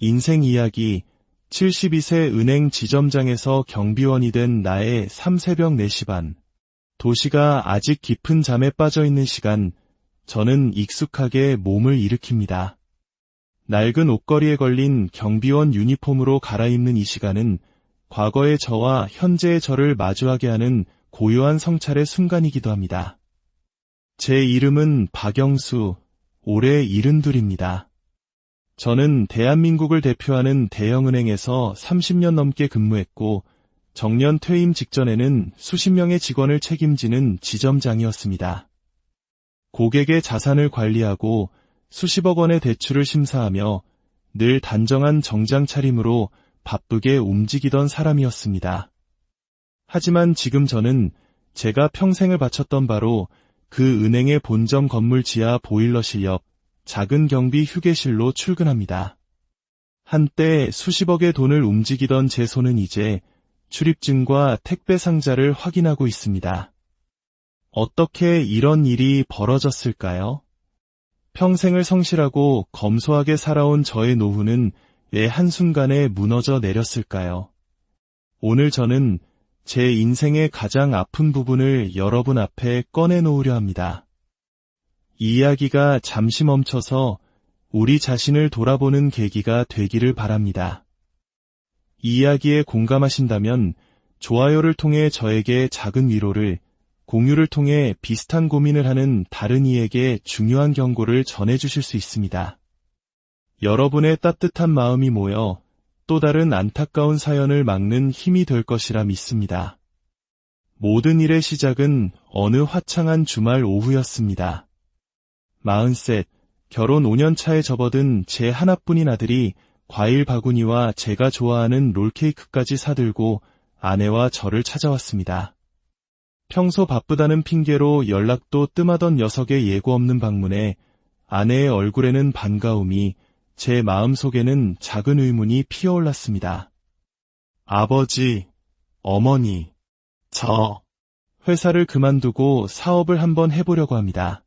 인생 이야기. 72세 은행 지점장에서 경비원이 된 나의 새벽 4시 반. 도시가 아직 깊은 잠에 빠져있는 시간, 저는 익숙하게 몸을 일으킵니다. 낡은 옷걸이에 걸린 경비원 유니폼으로 갈아입는 이 시간은 과거의 저와 현재의 저를 마주하게 하는 고요한 성찰의 순간이기도 합니다. 제 이름은 박영수, 올해 72입니다. 저는 대한민국을 대표하는 대형은행에서 30년 넘게 근무했고 정년 퇴임 직전에는 수십 명의 직원을 책임지는 지점장이었습니다. 고객의 자산을 관리하고 수십억 원의 대출을 심사하며 늘 단정한 정장 차림으로 바쁘게 움직이던 사람이었습니다. 하지만 지금 저는 제가 평생을 바쳤던 바로 그 은행의 본점 건물 지하 보일러실 옆 작은 경비 휴게실로 출근합니다. 한때 수십억의 돈을 움직이던 제 손은 이제 출입증과 택배 상자를 확인하고 있습니다. 어떻게 이런 일이 벌어졌을까요? 평생을 성실하고 검소하게 살아온 저의 노후는 왜 한순간에 무너져 내렸을까요? 오늘 저는 제 인생의 가장 아픈 부분을 여러분 앞에 꺼내놓으려 합니다. 이 이야기가 잠시 멈춰서 우리 자신을 돌아보는 계기가 되기를 바랍니다. 이 이야기에 공감하신다면 좋아요를 통해 저에게 작은 위로를, 공유를 통해 비슷한 고민을 하는 다른 이에게 중요한 경고를 전해주실 수 있습니다. 여러분의 따뜻한 마음이 모여 또 다른 안타까운 사연을 막는 힘이 될 것이라 믿습니다. 모든 일의 시작은 어느 화창한 주말 오후였습니다. 43, 결혼 5년 차에 접어든 제 하나뿐인 아들이 과일 바구니와 제가 좋아하는 롤케이크까지 사들고 아내와 저를 찾아왔습니다. 평소 바쁘다는 핑계로 연락도 뜸하던 녀석의 예고 없는 방문에 아내의 얼굴에는 반가움이, 제 마음속에는 작은 의문이 피어올랐습니다. 아버지, 어머니, 저 회사를 그만두고 사업을 한번 해보려고 합니다.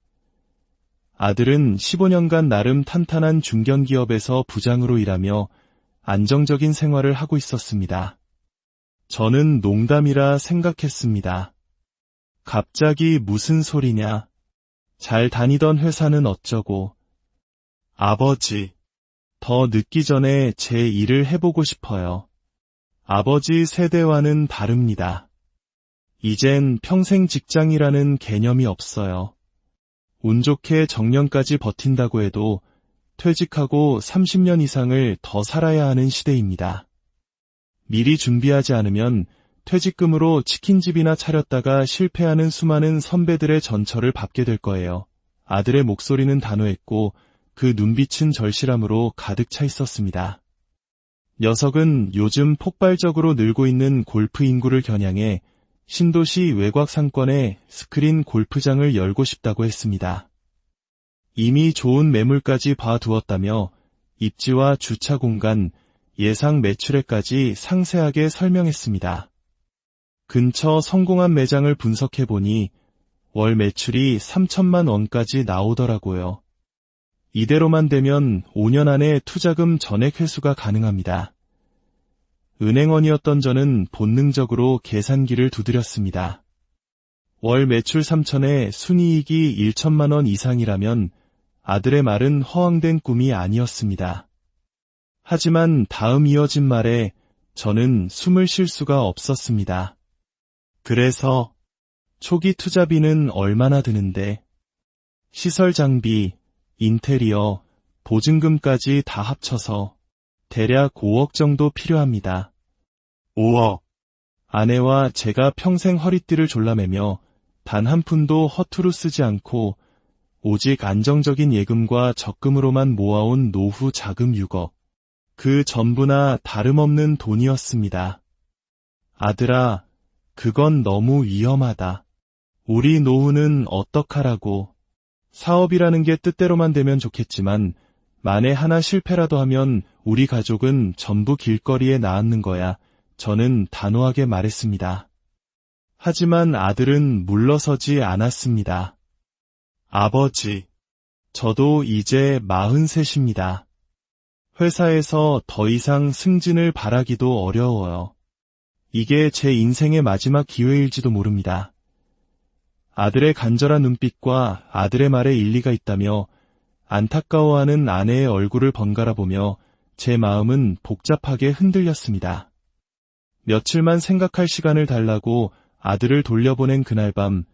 아들은 15년간 나름 탄탄한 중견기업에서 부장으로 일하며 안정적인 생활을 하고 있었습니다. 저는 농담이라 생각했습니다. 갑자기 무슨 소리냐? 잘 다니던 회사는 어쩌고? 아버지, 더 늦기 전에 제 일을 해보고 싶어요. 아버지 세대와는 다릅니다. 이젠 평생 직장이라는 개념이 없어요. 운 좋게 정년까지 버틴다고 해도 퇴직하고 30년 이상을 더 살아야 하는 시대입니다. 미리 준비하지 않으면 퇴직금으로 치킨집이나 차렸다가 실패하는 수많은 선배들의 전철을 밟게 될 거예요. 아들의 목소리는 단호했고 그 눈빛은 절실함으로 가득 차 있었습니다. 녀석은 요즘 폭발적으로 늘고 있는 골프 인구를 겨냥해 신도시 외곽 상권에 스크린 골프장을 열고 싶다고 했습니다. 이미 좋은 매물까지 봐두었다며 입지와 주차 공간, 예상 매출액까지 상세하게 설명했습니다. 근처 성공한 매장을 분석해보니 월 매출이 3천만 원까지 나오더라고요. 이대로만 되면 5년 안에 투자금 전액 회수가 가능합니다. 은행원이었던 저는 본능적으로 계산기를 두드렸습니다. 월 매출 3천에 순이익이 1천만 원 이상이라면 아들의 말은 허황된 꿈이 아니었습니다. 하지만 다음 이어진 말에 저는 숨을 쉴 수가 없었습니다. 그래서 초기 투자비는 얼마나 드는데? 시설 장비, 인테리어, 보증금까지 다 합쳐서 대략 5억 정도 필요합니다. 5억. 아내와 제가 평생 허리띠를 졸라매며 단 한 푼도 허투루 쓰지 않고 오직 안정적인 예금과 적금으로만 모아온 노후 자금 6억. 그 전부나 다름없는 돈이었습니다. 아들아, 그건 너무 위험하다. 우리 노후는 어떡하라고. 사업이라는 게 뜻대로만 되면 좋겠지만 만에 하나 실패라도 하면 우리 가족은 전부 길거리에 나앉는 거야. 저는 단호하게 말했습니다. 하지만 아들은 물러서지 않았습니다. 아버지, 저도 이제 43입니다. 회사에서 더 이상 승진을 바라기도 어려워요. 이게 제 인생의 마지막 기회일지도 모릅니다. 아들의 간절한 눈빛과 아들의 말에 일리가 있다며 안타까워하는 아내의 얼굴을 번갈아 보며 제 마음은 복잡하게 흔들렸습니다. 며칠만 생각할 시간을 달라고 아들을 돌려보낸 그날 밤,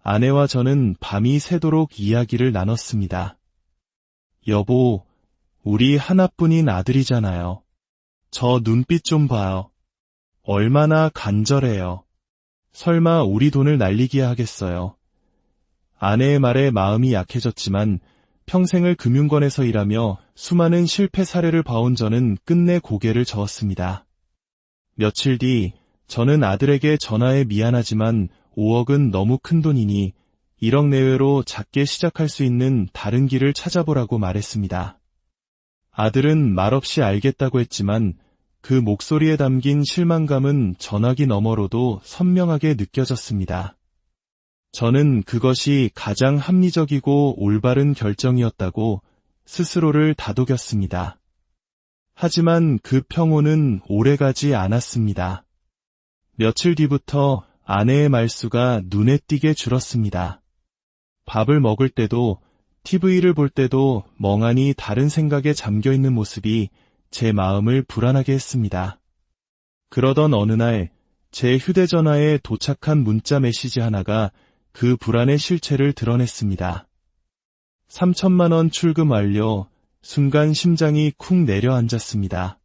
아내와 저는 밤이 새도록 이야기를 나눴습니다. 여보, 우리 하나뿐인 아들이잖아요. 저 눈빛 좀 봐요. 얼마나 간절해요. 설마 우리 돈을 날리기야 하겠어요. 아내의 말에 마음이 약해졌지만 평생을 금융권에서 일하며 수많은 실패 사례를 봐온 저는 끝내 고개를 저었습니다. 며칠 뒤 저는 아들에게 전화해 미안하지만 5억은 너무 큰 돈이니 1억 내외로 작게 시작할 수 있는 다른 길을 찾아보라고 말했습니다. 아들은 말없이 알겠다고 했지만 그 목소리에 담긴 실망감은 전화기 너머로도 선명하게 느껴졌습니다. 저는 그것이 가장 합리적이고 올바른 결정이었다고 스스로를 다독였습니다. 하지만 그 평온은 오래가지 않았습니다. 며칠 뒤부터 아내의 말수가 눈에 띄게 줄었습니다. 밥을 먹을 때도 TV를 볼 때도 멍하니 다른 생각에 잠겨있는 모습이 제 마음을 불안하게 했습니다. 그러던 어느 날 제 휴대전화에 도착한 문자 메시지 하나가 그 불안의 실체를 드러냈습니다. 3천만 원 출금 완료. 순간 심장이 쿵 내려앉았습니다.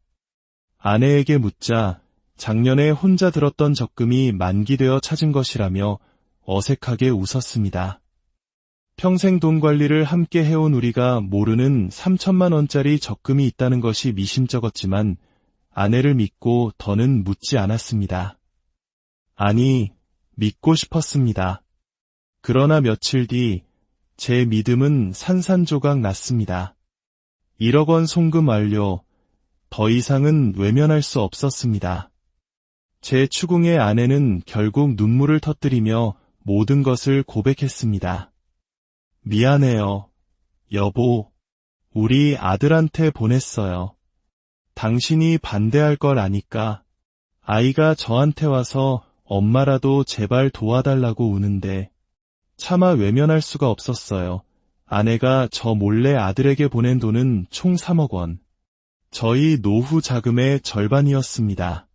아내에게 묻자 작년에 혼자 들었던 적금이 만기되어 찾은 것이라며 어색하게 웃었습니다. 평생 돈 관리를 함께 해온 우리가 모르는 3천만 원짜리 적금이 있다는 것이 미심쩍었지만 아내를 믿고 더는 묻지 않았습니다. 아니, 믿고 싶었습니다. 그러나 며칠 뒤 제 믿음은 산산조각 났습니다. 1억 원 송금 완료. 더 이상은 외면할 수 없었습니다. 제 추궁의 아내는 결국 눈물을 터뜨리며 모든 것을 고백했습니다. 미안해요. 여보, 우리 아들한테 보냈어요. 당신이 반대할 걸 아니까. 아이가 저한테 와서 엄마라도 제발 도와달라고 우는데 차마 외면할 수가 없었어요. 아내가 저 몰래 아들에게 보낸 돈은 총 3억 원. 저희 노후 자금의 절반이었습니다.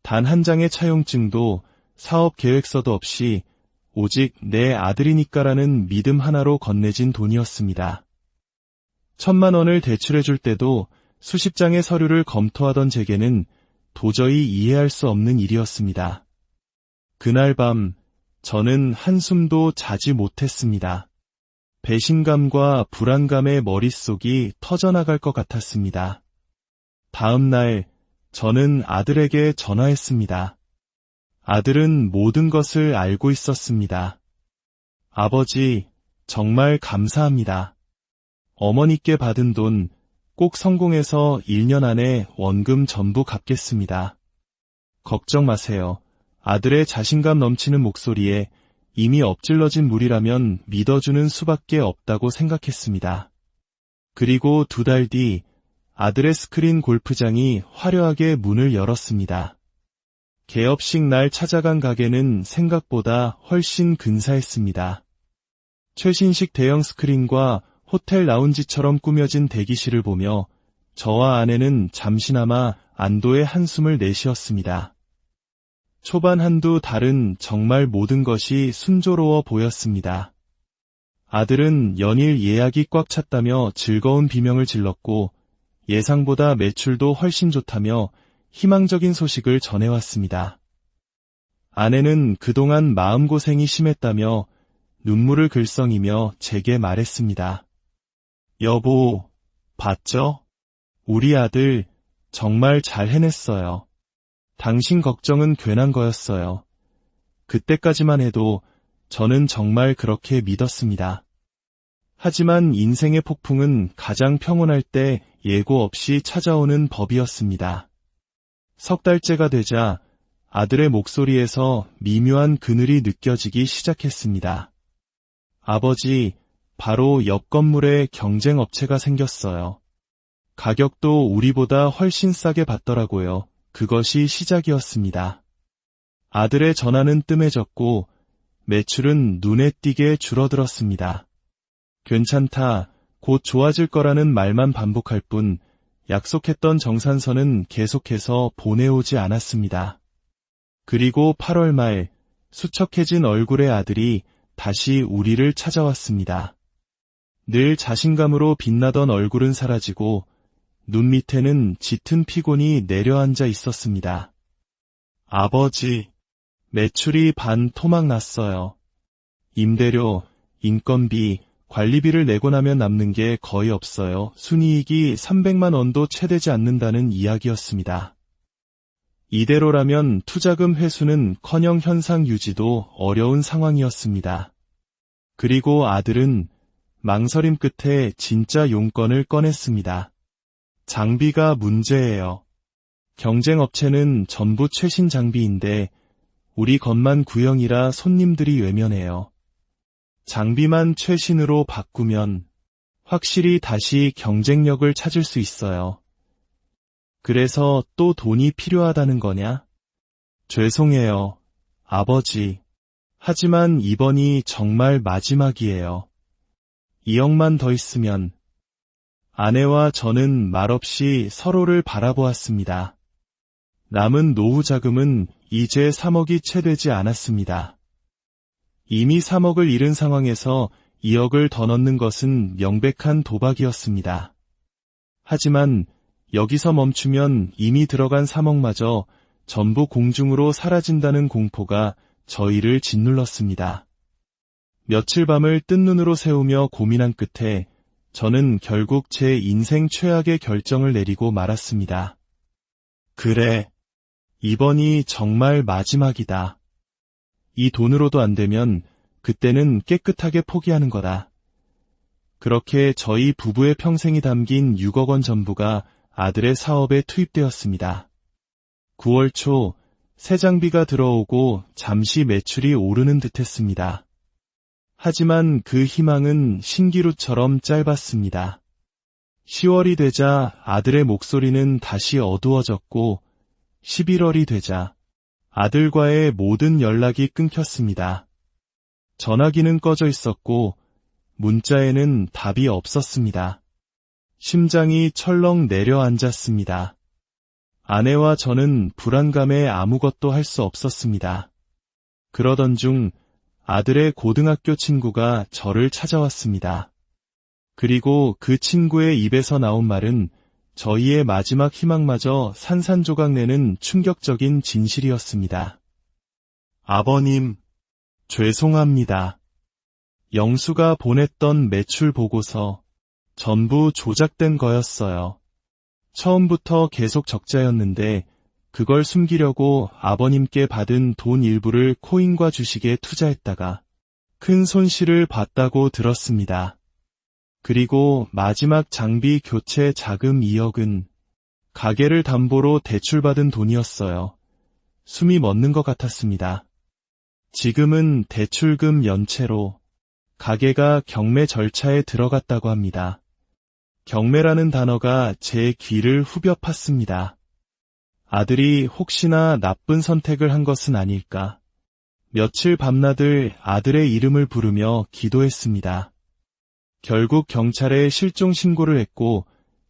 단 한 장의 차용증도 사업 계획서도 없이 오직 내 아들이니까라는 믿음 하나로 건네진 돈이었습니다. 1,000만 원을 대출해줄 때도 수십 장의 서류를 검토하던 제게는 도저히 이해할 수 없는 일이었습니다. 그날 밤 저는 한숨도 자지 못했습니다. 배신감과 불안감에 머릿속이 터져나갈 것 같았습니다. 다음 날 저는 아들에게 전화했습니다. 아들은 모든 것을 알고 있었습니다. 아버지, 정말 감사합니다. 어머니께 받은 돈 꼭 성공해서 1년 안에 원금 전부 갚겠습니다. 걱정 마세요. 아들의 자신감 넘치는 목소리에 이미 엎질러진 물이라면 믿어주는 수밖에 없다고 생각했습니다. 그리고 2달 뒤 아들의 스크린 골프장이 화려하게 문을 열었습니다. 개업식 날 찾아간 가게는 생각보다 훨씬 근사했습니다. 최신식 대형 스크린과 호텔 라운지처럼 꾸며진 대기실을 보며 저와 아내는 잠시나마 안도의 한숨을 내쉬었습니다. 초반 한두 달은 정말 모든 것이 순조로워 보였습니다. 아들은 연일 예약이 꽉 찼다며 즐거운 비명을 질렀고 예상보다 매출도 훨씬 좋다며 희망적인 소식을 전해왔습니다. 아내는 그동안 마음고생이 심했다며 눈물을 글썽이며 제게 말했습니다. 여보, 봤죠? 우리 아들 정말 잘 해냈어요. 당신 걱정은 괜한 거였어요. 그때까지만 해도 저는 정말 그렇게 믿었습니다. 하지만 인생의 폭풍은 가장 평온할 때 예고 없이 찾아오는 법이었습니다. 3달째가 되자 아들의 목소리에서 미묘한 그늘이 느껴지기 시작했습니다. 아버지, 바로 옆 건물에 경쟁업체가 생겼어요. 가격도 우리보다 훨씬 싸게 받더라고요. 그것이 시작이었습니다. 아들의 전화는 뜸해졌고 매출은 눈에 띄게 줄어들었습니다. 괜찮다, 곧 좋아질 거라는 말만 반복할 뿐 약속했던 정산서는 계속해서 보내오지 않았습니다. 그리고 8월 말 수척해진 얼굴의 아들이 다시 우리를 찾아왔습니다. 늘 자신감으로 빛나던 얼굴은 사라지고 눈 밑에는 짙은 피곤이 내려앉아 있었습니다. 아버지, 매출이 반토막 났어요. 임대료, 인건비, 관리비를 내고 나면 남는 게 거의 없어요. 순이익이 300만 원도 채 되지 않는다는 이야기였습니다. 이대로라면 투자금 회수는커녕 현상 유지도 어려운 상황이었습니다. 그리고 아들은 망설임 끝에 진짜 용건을 꺼냈습니다. 장비가 문제예요. 경쟁 업체는 전부 최신 장비인데 우리 것만 구형이라 손님들이 외면해요. 장비만 최신으로 바꾸면 확실히 다시 경쟁력을 찾을 수 있어요. 그래서 또 돈이 필요하다는 거냐? 죄송해요, 아버지. 하지만 이번이 정말 마지막이에요. 2억만 더 있으면. 아내와 저는 말없이 서로를 바라보았습니다. 남은 노후 자금은 이제 3억이 채 되지 않았습니다. 이미 3억을 잃은 상황에서 2억을 더 넣는 것은 명백한 도박이었습니다. 하지만 여기서 멈추면 이미 들어간 3억마저 전부 공중으로 사라진다는 공포가 저희를 짓눌렀습니다. 며칠 밤을 뜬 눈으로 새우며 고민한 끝에 저는 결국 제 인생 최악의 결정을 내리고 말았습니다. 그래, 이번이 정말 마지막이다. 이 돈으로도 안 되면 그때는 깨끗하게 포기하는 거다. 그렇게 저희 부부의 평생이 담긴 6억 원 전부가 아들의 사업에 투입되었습니다. 9월 초 새 장비가 들어오고 잠시 매출이 오르는 듯했습니다. 하지만 그 희망은 신기루처럼 짧았습니다. 10월이 되자 아들의 목소리는 다시 어두워졌고 11월이 되자 아들과의 모든 연락이 끊겼습니다. 전화기는 꺼져 있었고 문자에는 답이 없었습니다. 심장이 철렁 내려앉았습니다. 아내와 저는 불안감에 아무것도 할 수 없었습니다. 그러던 중 아들의 고등학교 친구가 저를 찾아왔습니다. 그리고 그 친구의 입에서 나온 말은 저희의 마지막 희망마저 산산조각 내는 충격적인 진실이었습니다. 아버님, 죄송합니다. 영수가 보냈던 매출 보고서 전부 조작된 거였어요. 처음부터 계속 적자였는데 그걸 숨기려고 아버님께 받은 돈 일부를 코인과 주식에 투자했다가 큰 손실을 봤다고 들었습니다. 그리고 마지막 장비 교체 자금 2억은 가게를 담보로 대출받은 돈이었어요. 숨이 멎는 것 같았습니다. 지금은 대출금 연체로 가게가 경매 절차에 들어갔다고 합니다. 경매라는 단어가 제 귀를 후벼 팠습니다. 아들이 혹시나 나쁜 선택을 한 것은 아닐까. 며칠 밤낮을 아들의 이름을 부르며 기도했습니다. 결국 경찰에 실종 신고를 했고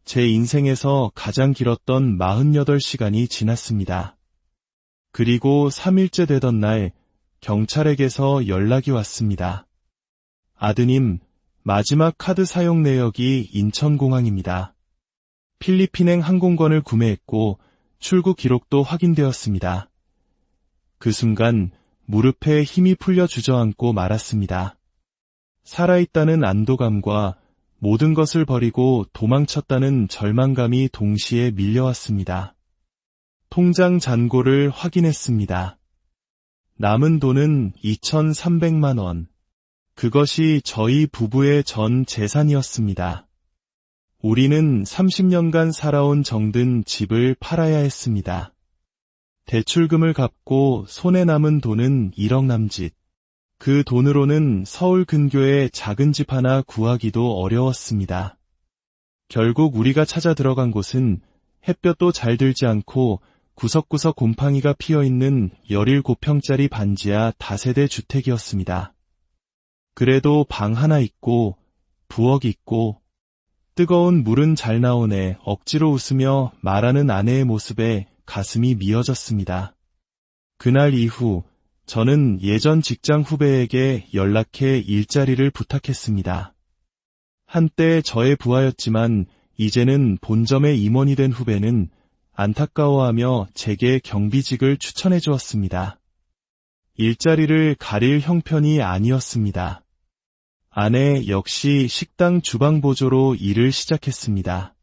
제 인생에서 가장 길었던 48시간이 지났습니다. 그리고 3일째 되던 날 경찰에게서 연락이 왔습니다. 아드님, 마지막 카드 사용 내역이 인천공항입니다. 필리핀행 항공권을 구매했고 출국 기록도 확인되었습니다. 그 순간 무릎에 힘이 풀려 주저앉고 말았습니다. 살아있다는 안도감과 모든 것을 버리고 도망쳤다는 절망감이 동시에 밀려왔습니다. 통장 잔고를 확인했습니다. 남은 돈은 2,300만 원. 그것이 저희 부부의 전 재산이었습니다. 우리는 30년간 살아온 정든 집을 팔아야 했습니다. 대출금을 갚고 손에 남은 돈은 1억 남짓. 그 돈으로는 서울 근교에 작은 집 하나 구하기도 어려웠습니다. 결국 우리가 찾아 들어간 곳은 햇볕도 잘 들지 않고 구석구석 곰팡이가 피어있는 17평짜리 반지하 다세대 주택이었습니다. 그래도 방 하나 있고 부엌 있고 뜨거운 물은 잘 나오네 억지로 웃으며 말하는 아내의 모습에 가슴이 미어졌습니다. 그날 이후 저는 예전 직장 후배에게 연락해 일자리를 부탁했습니다. 한때 저의 부하였지만 이제는 본점의 임원이 된 후배는 안타까워하며 제게 경비직을 추천해 주었습니다. 일자리를 가릴 형편이 아니었습니다. 아내 역시 식당 주방 보조로 일을 시작했습니다.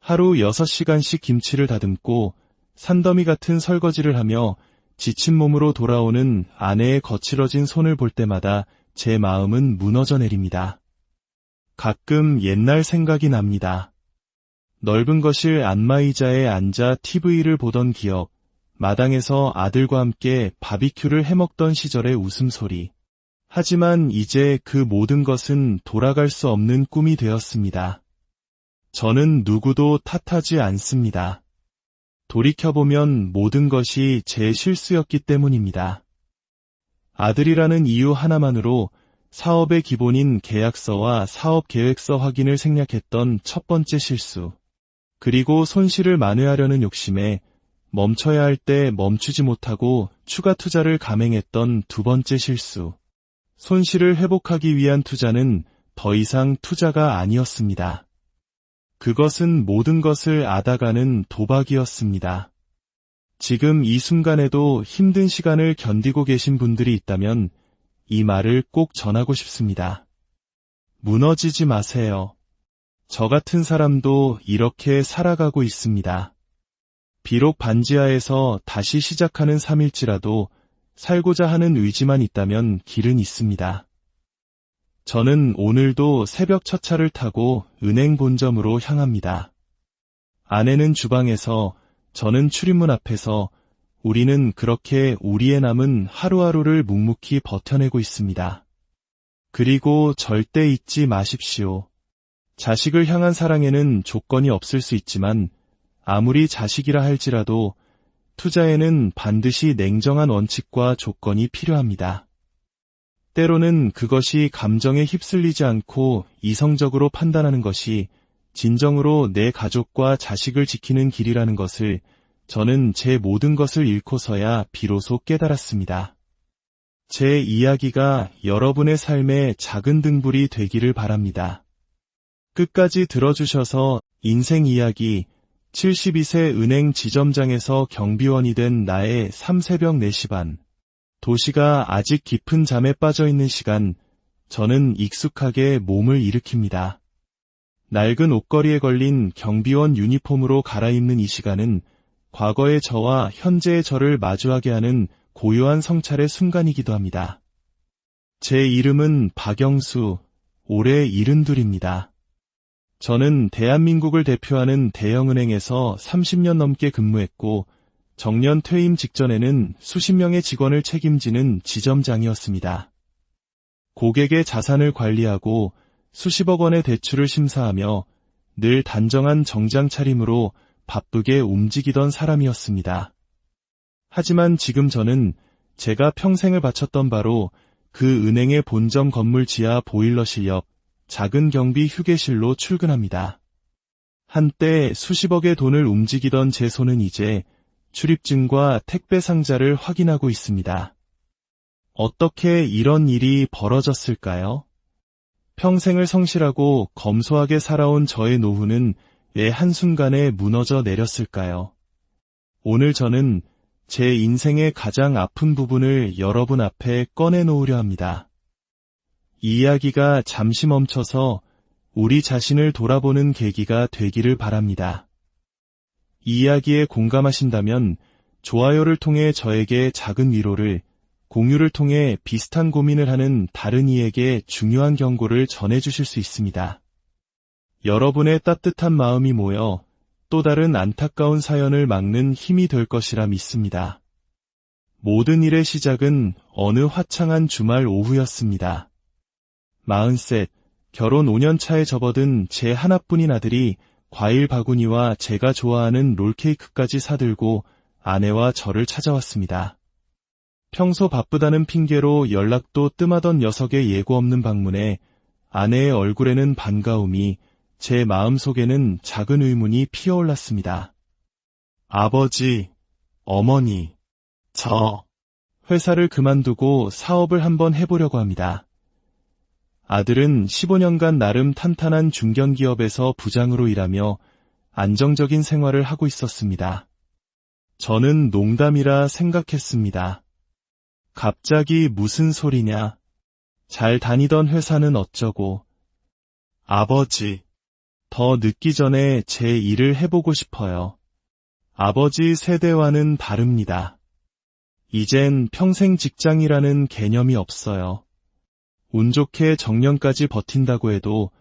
하루 6시간씩 김치를 다듬고 산더미 같은 설거지를 하며 지친 몸으로 돌아오는 아내의 거칠어진 손을 볼 때마다 제 마음은 무너져 내립니다. 가끔 옛날 생각이 납니다. 넓은 거실 안마의자에 앉아 TV를 보던 기억, 마당에서 아들과 함께 바비큐를 해먹던 시절의 웃음소리. 하지만 이제 그 모든 것은 돌아갈 수 없는 꿈이 되었습니다. 저는 누구도 탓하지 않습니다. 돌이켜보면 모든 것이 제 실수였기 때문입니다. 아들이라는 이유 하나만으로 사업의 기본인 계약서와 사업계획서 확인을 생략했던 첫 번째 실수, 그리고 손실을 만회하려는 욕심에 멈춰야 할 때 멈추지 못하고 추가 투자를 감행했던 두 번째 실수, 손실을 회복하기 위한 투자는 더 이상 투자가 아니었습니다. 그것은 모든 것을 앗아가는 도박이었습니다. 지금 이 순간에도 힘든 시간을 견디고 계신 분들이 있다면 이 말을 꼭 전하고 싶습니다. 무너지지 마세요. 저 같은 사람도 이렇게 살아가고 있습니다. 비록 반지하에서 다시 시작하는 삶일지라도 살고자 하는 의지만 있다면 길은 있습니다. 저는 오늘도 새벽 첫 차를 타고 은행 본점으로 향합니다. 아내는 주방에서, 저는 출입문 앞에서 우리는 그렇게 우리의 남은 하루하루를 묵묵히 버텨내고 있습니다. 그리고 절대 잊지 마십시오. 자식을 향한 사랑에는 조건이 없을 수 있지만 아무리 자식이라 할지라도 투자에는 반드시 냉정한 원칙과 조건이 필요합니다. 때로는 그것이 감정에 휩쓸리지 않고 이성적으로 판단하는 것이 진정으로 내 가족과 자식을 지키는 길이라는 것을 저는 제 모든 것을 잃고서야 비로소 깨달았습니다. 제 이야기가 여러분의 삶의 작은 등불이 되기를 바랍니다. 끝까지 들어주셔서 인생 이야기 72세 은행 지점장에서 경비원이 된 나의 새벽 4시 반. 도시가 아직 깊은 잠에 빠져있는 시간, 저는 익숙하게 몸을 일으킵니다. 낡은 옷걸이에 걸린 경비원 유니폼으로 갈아입는 이 시간은 과거의 저와 현재의 저를 마주하게 하는 고요한 성찰의 순간이기도 합니다. 제 이름은 박영수, 올해 72입니다. 저는 대한민국을 대표하는 대형은행에서 30년 넘게 근무했고 정년 퇴임 직전에는 수십 명의 직원을 책임지는 지점장이었습니다. 고객의 자산을 관리하고 수십억 원의 대출을 심사하며 늘 단정한 정장 차림으로 바쁘게 움직이던 사람이었습니다. 하지만 지금 저는 제가 평생을 바쳤던 바로 그 은행의 본점 건물 지하 보일러실 옆 작은 경비 휴게실로 출근합니다. 한때 수십억의 돈을 움직이던 제 손은 이제 출입증과 택배 상자를 확인하고 있습니다. 어떻게 이런 일이 벌어졌을까요? 평생을 성실하고 검소하게 살아온 저의 노후는 왜 한순간에 무너져 내렸을까요? 오늘 저는 제 인생의 가장 아픈 부분을 여러분 앞에 꺼내놓으려 합니다. 이 이야기가 잠시 멈춰서 우리 자신을 돌아보는 계기가 되기를 바랍니다. 이 이야기에 공감하신다면 좋아요를 통해 저에게 작은 위로를, 공유를 통해 비슷한 고민을 하는 다른 이에게 중요한 경고를 전해주실 수 있습니다. 여러분의 따뜻한 마음이 모여 또 다른 안타까운 사연을 막는 힘이 될 것이라 믿습니다. 모든 일의 시작은 어느 화창한 주말 오후였습니다. 43, 결혼 5년 차에 접어든 제 하나뿐인 아들이 과일 바구니와 제가 좋아하는 롤케이크까지 사들고 아내와 저를 찾아왔습니다. 평소 바쁘다는 핑계로 연락도 뜸하던 녀석의 예고 없는 방문에 아내의 얼굴에는 반가움이, 제 마음속에는 작은 의문이 피어올랐습니다. 아버지, 어머니, 저 회사를 그만두고 사업을 한번 해보려고 합니다. 아들은 15년간 나름 탄탄한 중견기업에서 부장으로 일하며 안정적인 생활을 하고 있었습니다. 저는 농담이라 생각했습니다. 갑자기 무슨 소리냐? 잘 다니던 회사는 어쩌고. 아버지, 더 늦기 전에 제 일을 해보고 싶어요. 아버지 세대와는 다릅니다. 이젠 평생 직장이라는 개념이 없어요. 운 좋게 정년까지 버틴다고 해도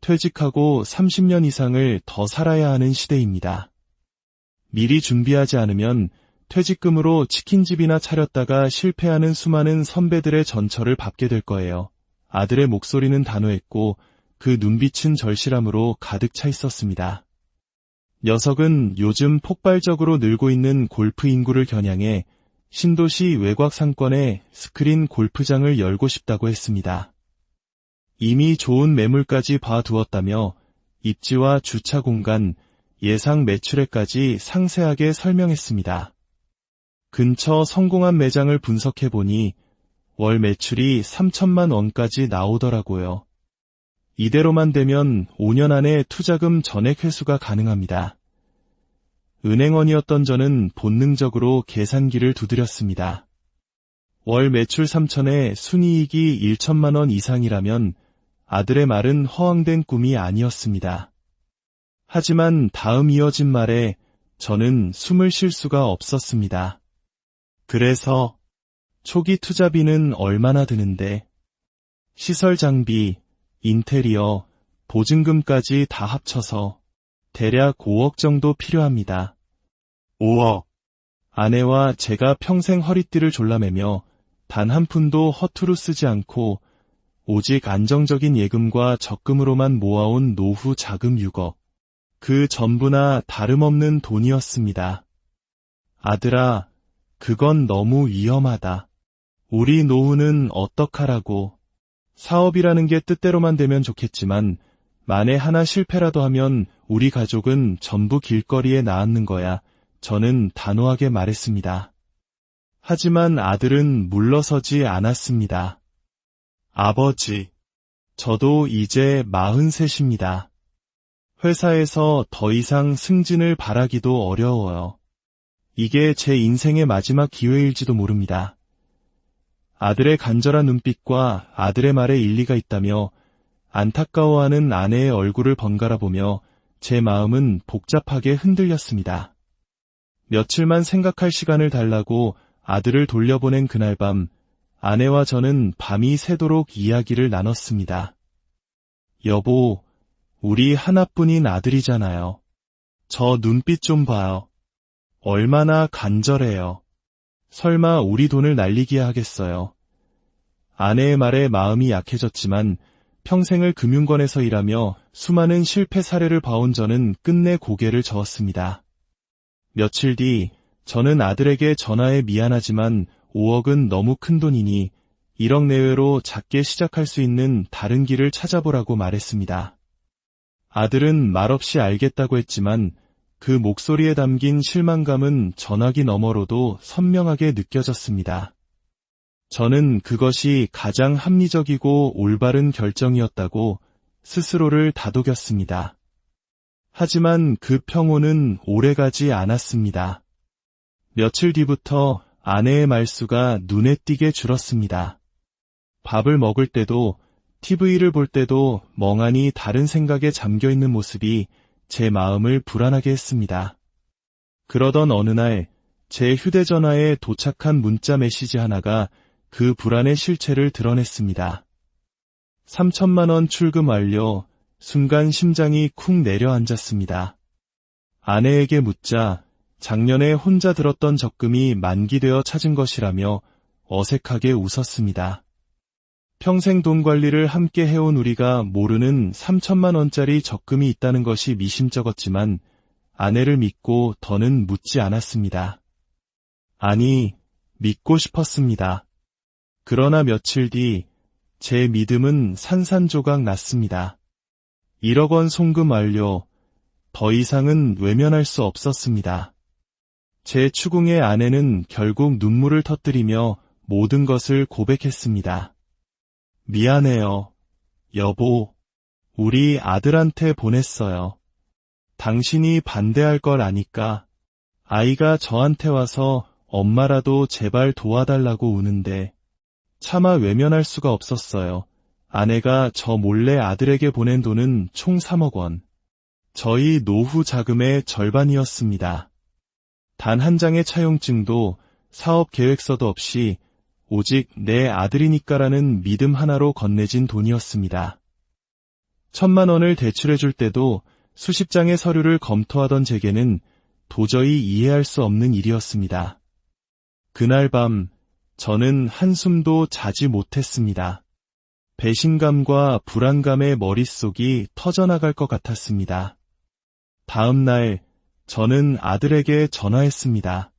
퇴직하고 30년 이상을 더 살아야 하는 시대입니다. 미리 준비하지 않으면 퇴직금으로 치킨집이나 차렸다가 실패하는 수많은 선배들의 전철을 밟게 될 거예요. 아들의 목소리는 단호했고 그 눈빛은 절실함으로 가득 차 있었습니다. 녀석은 요즘 폭발적으로 늘고 있는 골프 인구를 겨냥해 신도시 외곽 상권에 스크린 골프장을 열고 싶다고 했습니다. 이미 좋은 매물까지 봐두었다며 입지와 주차 공간, 예상 매출액까지 상세하게 설명했습니다. 근처 성공한 매장을 분석해보니 월 매출이 3천만 원까지 나오더라고요. 이대로만 되면 5년 안에 투자금 전액 회수가 가능합니다. 은행원이었던 저는 본능적으로 계산기를 두드렸습니다. 월 매출 3천에 순이익이 1천만 원 이상이라면 아들의 말은 허황된 꿈이 아니었습니다. 하지만 다음 이어진 말에 저는 숨을 쉴 수가 없었습니다. 그래서 초기 투자비는 얼마나 드는데? 시설 장비, 인테리어, 보증금까지 다 합쳐서 대략 5억 정도 필요합니다. 5억. 아내와 제가 평생 허리띠를 졸라매며 단 한 푼도 허투루 쓰지 않고 오직 안정적인 예금과 적금으로만 모아온 노후 자금 6억. 그 전부나 다름없는 돈이었습니다. 아들아, 그건 너무 위험하다. 우리 노후는 어떡하라고. 사업이라는 게 뜻대로만 되면 좋겠지만 만에 하나 실패라도 하면 우리 가족은 전부 길거리에 나앉는 거야. 저는 단호하게 말했습니다. 하지만 아들은 물러서지 않았습니다. 아버지, 저도 이제 43입니다. 회사에서 더 이상 승진을 바라기도 어려워요. 이게 제 인생의 마지막 기회일지도 모릅니다. 아들의 간절한 눈빛과 아들의 말에 일리가 있다며 안타까워하는 아내의 얼굴을 번갈아 보며 제 마음은 복잡하게 흔들렸습니다. 며칠만 생각할 시간을 달라고 아들을 돌려보낸 그날 밤, 아내와 저는 밤이 새도록 이야기를 나눴습니다. 여보, 우리 하나뿐인 아들이잖아요. 저 눈빛 좀 봐요. 얼마나 간절해요. 설마 우리 돈을 날리기야 하겠어요. 아내의 말에 마음이 약해졌지만 평생을 금융권에서 일하며 수많은 실패 사례를 봐온 저는 끝내 고개를 저었습니다. 며칠 뒤 저는 아들에게 전화해 미안하지만 5억은 너무 큰 돈이니 1억 내외로 작게 시작할 수 있는 다른 길을 찾아보라고 말했습니다. 아들은 말없이 알겠다고 했지만 그 목소리에 담긴 실망감은 전화기 너머로도 선명하게 느껴졌습니다. 저는 그것이 가장 합리적이고 올바른 결정이었다고 스스로를 다독였습니다. 하지만 그 평온은 오래가지 않았습니다. 며칠 뒤부터 아내의 말수가 눈에 띄게 줄었습니다. 밥을 먹을 때도 TV를 볼 때도 멍하니 다른 생각에 잠겨있는 모습이 제 마음을 불안하게 했습니다. 그러던 어느 날 제 휴대전화에 도착한 문자 메시지 하나가 그 불안의 실체를 드러냈습니다. 3천만 원 출금 완료. 순간 심장이 쿵 내려앉았습니다. 아내에게 묻자 작년에 혼자 들었던 적금이 만기되어 찾은 것이라며 어색하게 웃었습니다. 평생 돈 관리를 함께 해온 우리가 모르는 3천만 원짜리 적금이 있다는 것이 미심쩍었지만 아내를 믿고 더는 묻지 않았습니다. 아니, 믿고 싶었습니다. 그러나 며칠 뒤 제 믿음은 산산조각 났습니다. 1억 원 송금 완료. 더 이상은 외면할 수 없었습니다. 제 추궁의 아내는 결국 눈물을 터뜨리며 모든 것을 고백했습니다. 미안해요. 여보. 우리 아들한테 보냈어요. 당신이 반대할 걸 아니까. 아이가 저한테 와서 엄마라도 제발 도와달라고 우는데 차마 외면할 수가 없었어요. 아내가 저 몰래 아들에게 보낸 돈은 총 3억 원. 저희 노후 자금의 절반이었습니다. 단 한 장의 차용증도 사업 계획서도 없이 오직 내 아들이니까라는 믿음 하나로 건네진 돈이었습니다. 1,000만 원을 대출해줄 때도 수십 장의 서류를 검토하던 제게는 도저히 이해할 수 없는 일이었습니다. 그날 밤 저는 한숨도 자지 못했습니다. 배신감과 불안감에 머릿속이 터져나갈 것 같았습니다. 다음 날 저는 아들에게 전화했습니다.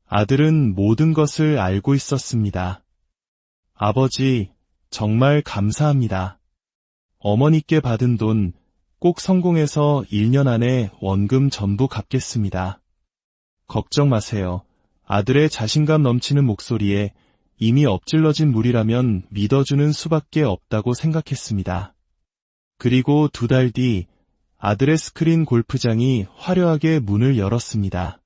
아들은 모든 것을 알고 있었습니다. 아버지, 정말 감사합니다. 어머니께 받은 돈 꼭 성공해서 1년 안에 원금 전부 갚겠습니다. 걱정 마세요. 아들의 자신감 넘치는 목소리에 이미 엎질러진 물이라면 믿어주는 수밖에 없다고 생각했습니다. 그리고 2달 뒤 아들의 스크린 골프장이 화려하게 문을 열었습니다.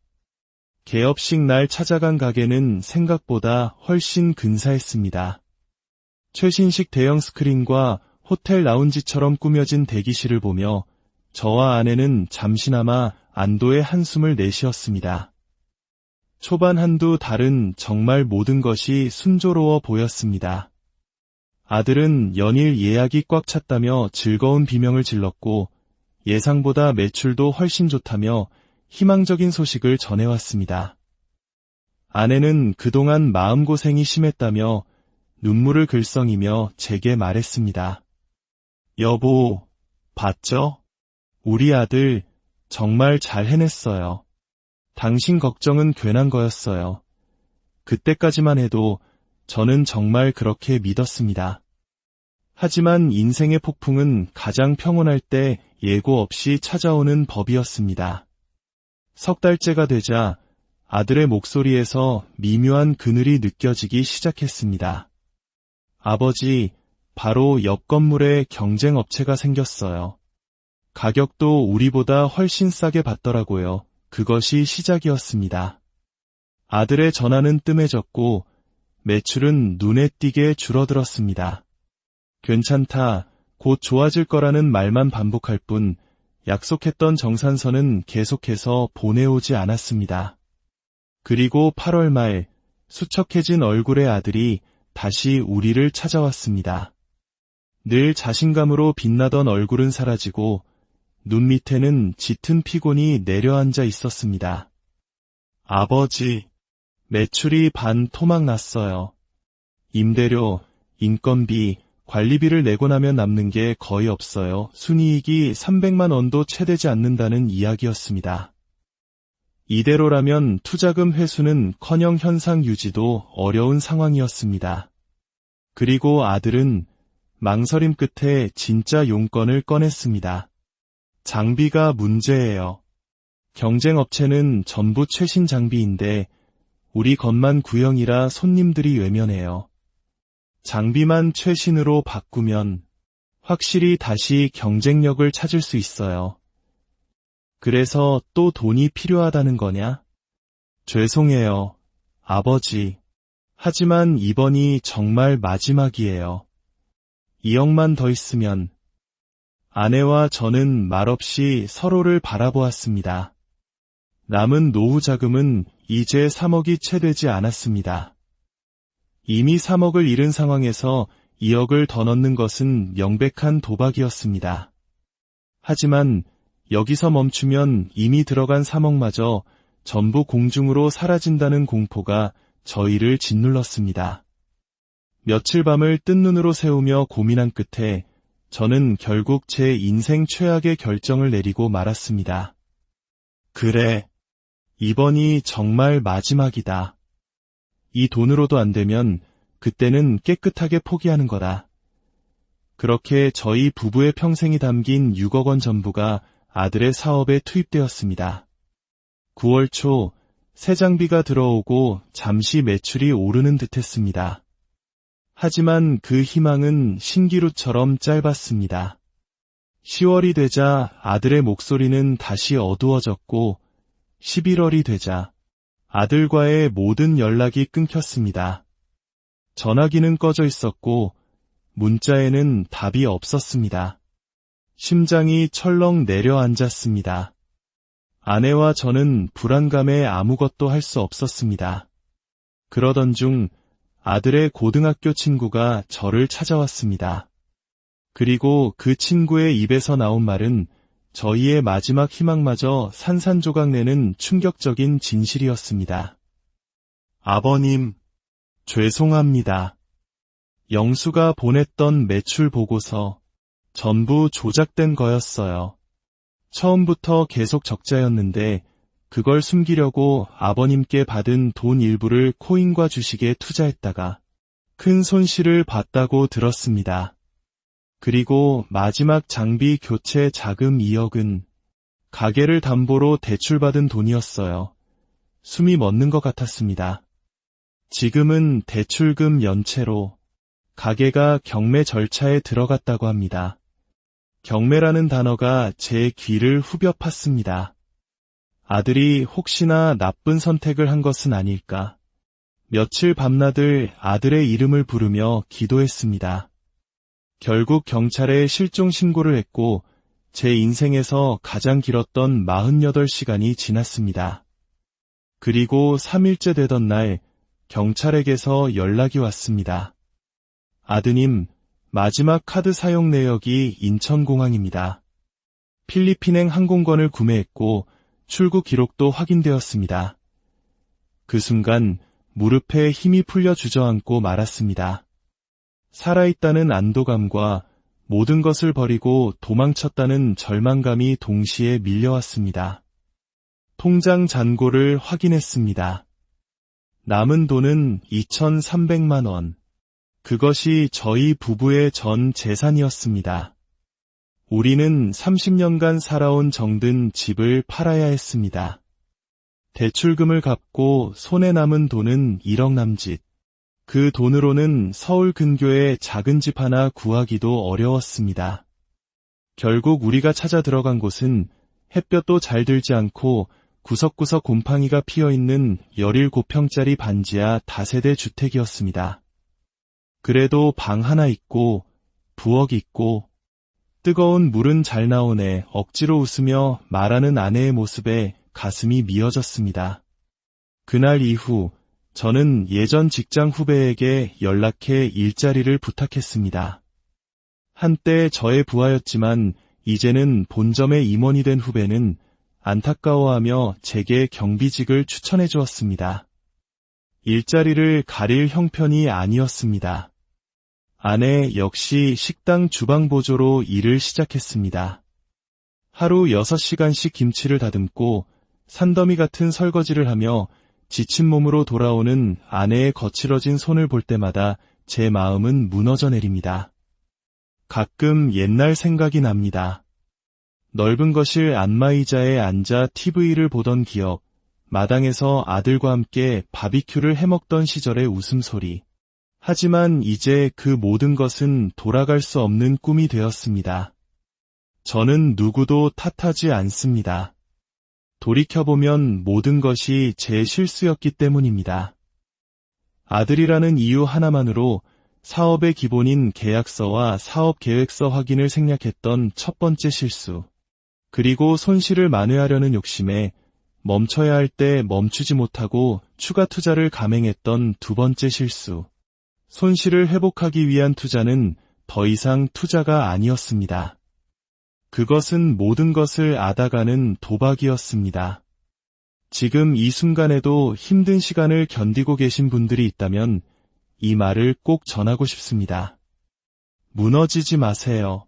개업식 날 찾아간 가게는 생각보다 훨씬 근사했습니다. 최신식 대형 스크린과 호텔 라운지처럼 꾸며진 대기실을 보며 저와 아내는 잠시나마 안도의 한숨을 내쉬었습니다. 초반 한두 달은 정말 모든 것이 순조로워 보였습니다. 아들은 연일 예약이 꽉 찼다며 즐거운 비명을 질렀고 예상보다 매출도 훨씬 좋다며 희망적인 소식을 전해왔습니다. 아내는 그동안 마음고생이 심했다며 눈물을 글썽이며 제게 말했습니다. 여보, 봤죠? 우리 아들 정말 잘 해냈어요. 당신 걱정은 괜한 거였어요. 그때까지만 해도 저는 정말 그렇게 믿었습니다. 하지만 인생의 폭풍은 가장 평온할 때 예고 없이 찾아오는 법이었습니다. 3달째가 되자 아들의 목소리에서 미묘한 그늘이 느껴지기 시작했습니다. 아버지, 바로 옆 건물에 경쟁업체가 생겼어요. 가격도 우리보다 훨씬 싸게 받더라고요. 그것이 시작이었습니다. 아들의 전화는 뜸해졌고 매출은 눈에 띄게 줄어들었습니다. 괜찮다, 곧 좋아질 거라는 말만 반복할 뿐 약속했던 정산서는 계속해서 보내오지 않았습니다. 그리고 8월 말 수척해진 얼굴의 아들이 다시 우리를 찾아왔습니다. 늘 자신감으로 빛나던 얼굴은 사라지고 눈 밑에는 짙은 피곤이 내려앉아 있었습니다. 아버지, 매출이 반 토막 났어요. 임대료, 인건비, 관리비를 내고 나면 남는 게 거의 없어요. 순이익이 300만 원도 채 되지 않는다는 이야기였습니다. 이대로라면 투자금 회수는커녕 현상 유지도 어려운 상황이었습니다. 그리고 아들은 망설임 끝에 진짜 용건을 꺼냈습니다. 장비가 문제예요. 경쟁업체는 전부 최신 장비인데 우리 것만 구형이라 손님들이 외면해요. 장비만 최신으로 바꾸면 확실히 다시 경쟁력을 찾을 수 있어요. 그래서 또 돈이 필요하다는 거냐? 죄송해요, 아버지. 하지만 이번이 정말 마지막이에요. 2억만 더 있으면. 아내와 저는 말없이 서로를 바라보았습니다. 남은 노후 자금은 이제 3억이 채 되지 않았습니다. 이미 3억을 잃은 상황에서 2억을 더 넣는 것은 명백한 도박이었습니다. 하지만 여기서 멈추면 이미 들어간 3억마저 전부 공중으로 사라진다는 공포가 저희를 짓눌렀습니다. 며칠 밤을 뜬 눈으로 새우며 고민한 끝에 저는 결국 제 인생 최악의 결정을 내리고 말았습니다. 그래. 이번이 정말 마지막이다. 이 돈으로도 안 되면 그때는 깨끗하게 포기하는 거다. 그렇게 저희 부부의 평생이 담긴 6억 원 전부가 아들의 사업에 투입되었습니다. 9월 초 새 장비가 들어오고 잠시 매출이 오르는 듯했습니다. 하지만 그 희망은 신기루처럼 짧았습니다. 10월이 되자 아들의 목소리는 다시 어두워졌고 11월이 되자 아들과의 모든 연락이 끊겼습니다. 전화기는 꺼져 있었고 문자에는 답이 없었습니다. 심장이 철렁 내려앉았습니다. 아내와 저는 불안감에 아무것도 할 수 없었습니다. 그러던 중 아들의 고등학교 친구가 저를 찾아왔습니다. 그리고 그 친구의 입에서 나온 말은 저희의 마지막 희망마저 산산조각 내는 충격적인 진실이었습니다. 아버님, 죄송합니다. 영수가 보냈던 매출 보고서 전부 조작된 거였어요. 처음부터 계속 적자였는데 그걸 숨기려고 아버님께 받은 돈 일부를 코인과 주식에 투자했다가 큰 손실을 봤다고 들었습니다. 그리고 마지막 장비 교체 자금 2억은 가게를 담보로 대출받은 돈이었어요. 숨이 멎는 것 같았습니다. 지금은 대출금 연체로 가게가 경매 절차에 들어갔다고 합니다. 경매라는 단어가 제 귀를 후벼 팠습니다. 아들이 혹시나 나쁜 선택을 한 것은 아닐까. 며칠 밤낮을 아들의 이름을 부르며 기도했습니다. 결국 경찰에 실종 신고를 했고 제 인생에서 가장 길었던 48시간이 지났습니다. 그리고 3일째 되던 날 경찰에게서 연락이 왔습니다. 아드님, 마지막 카드 사용 내역이 인천공항입니다. 필리핀행 항공권을 구매했고 출국 기록도 확인되었습니다. 그 순간 무릎에 힘이 풀려 주저앉고 말았습니다. 살아있다는 안도감과 모든 것을 버리고 도망쳤다는 절망감이 동시에 밀려왔습니다. 통장 잔고를 확인했습니다. 남은 돈은 2,300만 원. 그것이 저희 부부의 전 재산이었습니다. 우리는 30년간 살아온 정든 집을 팔아야 했습니다. 대출금을 갚고 손에 남은 돈은 1억 남짓. 그 돈으로는 서울 근교에 작은 집 하나 구하기도 어려웠습니다. 결국 우리가 찾아 들어간 곳은 햇볕도 잘 들지 않고 구석구석 곰팡이가 피어있는 17평짜리 반지하 다세대 주택이었습니다. 그래도 방 하나 있고 부엌 있고 뜨거운 물은 잘 나오네 억지로 웃으며 말하는 아내의 모습에 가슴이 미어졌습니다. 그날 이후 저는 예전 직장 후배에게 연락해 일자리를 부탁했습니다. 한때 저의 부하였지만 이제는 본점의 임원이 된 후배는 안타까워하며 제게 경비직을 추천해 주었습니다. 일자리를 가릴 형편이 아니었습니다. 아내 역시 식당 주방보조로 일을 시작했습니다. 하루 6시간씩 김치를 다듬고 산더미 같은 설거지를 하며 지친 몸으로 돌아오는 아내의 거칠어진 손을 볼 때마다 제 마음은 무너져 내립니다. 가끔 옛날 생각이 납니다. 넓은 거실 안마의자에 앉아 TV를 보던 기억, 마당에서 아들과 함께 바비큐를 해먹던 시절의 웃음소리. 하지만 이제 그 모든 것은 돌아갈 수 없는 꿈이 되었습니다. 저는 누구도 탓하지 않습니다. 돌이켜보면 모든 것이 제 실수였기 때문입니다. 아들이라는 이유 하나만으로 사업의 기본인 계약서와 사업계획서 확인을 생략했던 첫 번째 실수, 그리고 손실을 만회하려는 욕심에 멈춰야 할 때 멈추지 못하고 추가 투자를 감행했던 두 번째 실수, 손실을 회복하기 위한 투자는 더 이상 투자가 아니었습니다. 그것은 모든 것을 앗아가는 도박이었습니다. 지금 이 순간에도 힘든 시간을 견디고 계신 분들이 있다면 이 말을 꼭 전하고 싶습니다. 무너지지 마세요.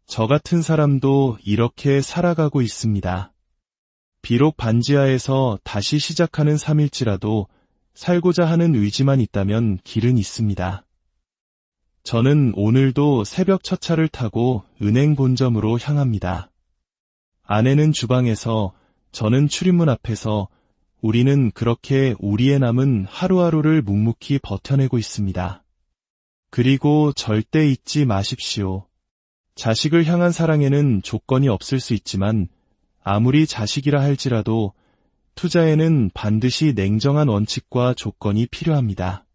저 같은 사람도 이렇게 살아가고 있습니다. 비록 반지하에서 다시 시작하는 삶일지라도 살고자 하는 의지만 있다면 길은 있습니다. 저는 오늘도 새벽 첫 차를 타고 은행 본점으로 향합니다. 아내는 주방에서, 저는 출입문 앞에서 우리는 그렇게 우리의 남은 하루하루를 묵묵히 버텨내고 있습니다. 그리고 절대 잊지 마십시오. 자식을 향한 사랑에는 조건이 없을 수 있지만 아무리 자식이라 할지라도 투자에는 반드시 냉정한 원칙과 조건이 필요합니다.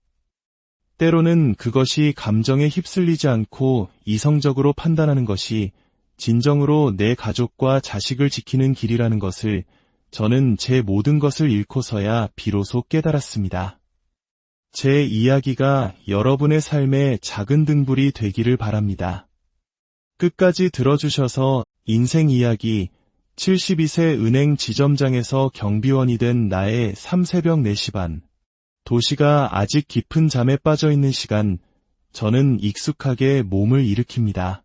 때로는 그것이 감정에 휩쓸리지 않고 이성적으로 판단하는 것이 진정으로 내 가족과 자식을 지키는 길이라는 것을 저는 제 모든 것을 잃고서야 비로소 깨달았습니다. 제 이야기가 여러분의 삶의 작은 등불이 되기를 바랍니다. 끝까지 들어주셔서 인생 이야기 72세 은행 지점장에서 경비원이 된 나의 새벽 4시 반. 도시가 아직 깊은 잠에 빠져있는 시간, 저는 익숙하게 몸을 일으킵니다.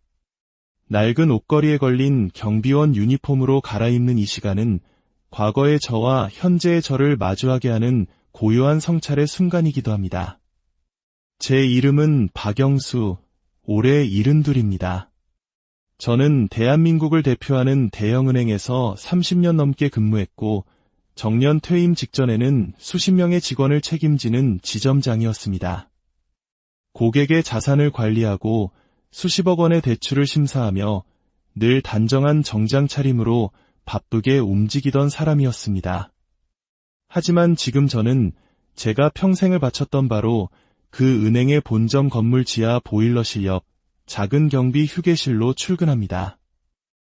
낡은 옷걸이에 걸린 경비원 유니폼으로 갈아입는 이 시간은 과거의 저와 현재의 저를 마주하게 하는 고요한 성찰의 순간이기도 합니다. 제 이름은 박영수, 올해 72입니다. 저는 대한민국을 대표하는 대형은행에서 30년 넘게 근무했고 정년 퇴임 직전에는 수십 명의 직원을 책임지는 지점장이었습니다. 고객의 자산을 관리하고 수십억 원의 대출을 심사하며 늘 단정한 정장 차림으로 바쁘게 움직이던 사람이었습니다. 하지만 지금 저는 제가 평생을 바쳤던 바로 그 은행의 본점 건물 지하 보일러실 옆 작은 경비 휴게실로 출근합니다.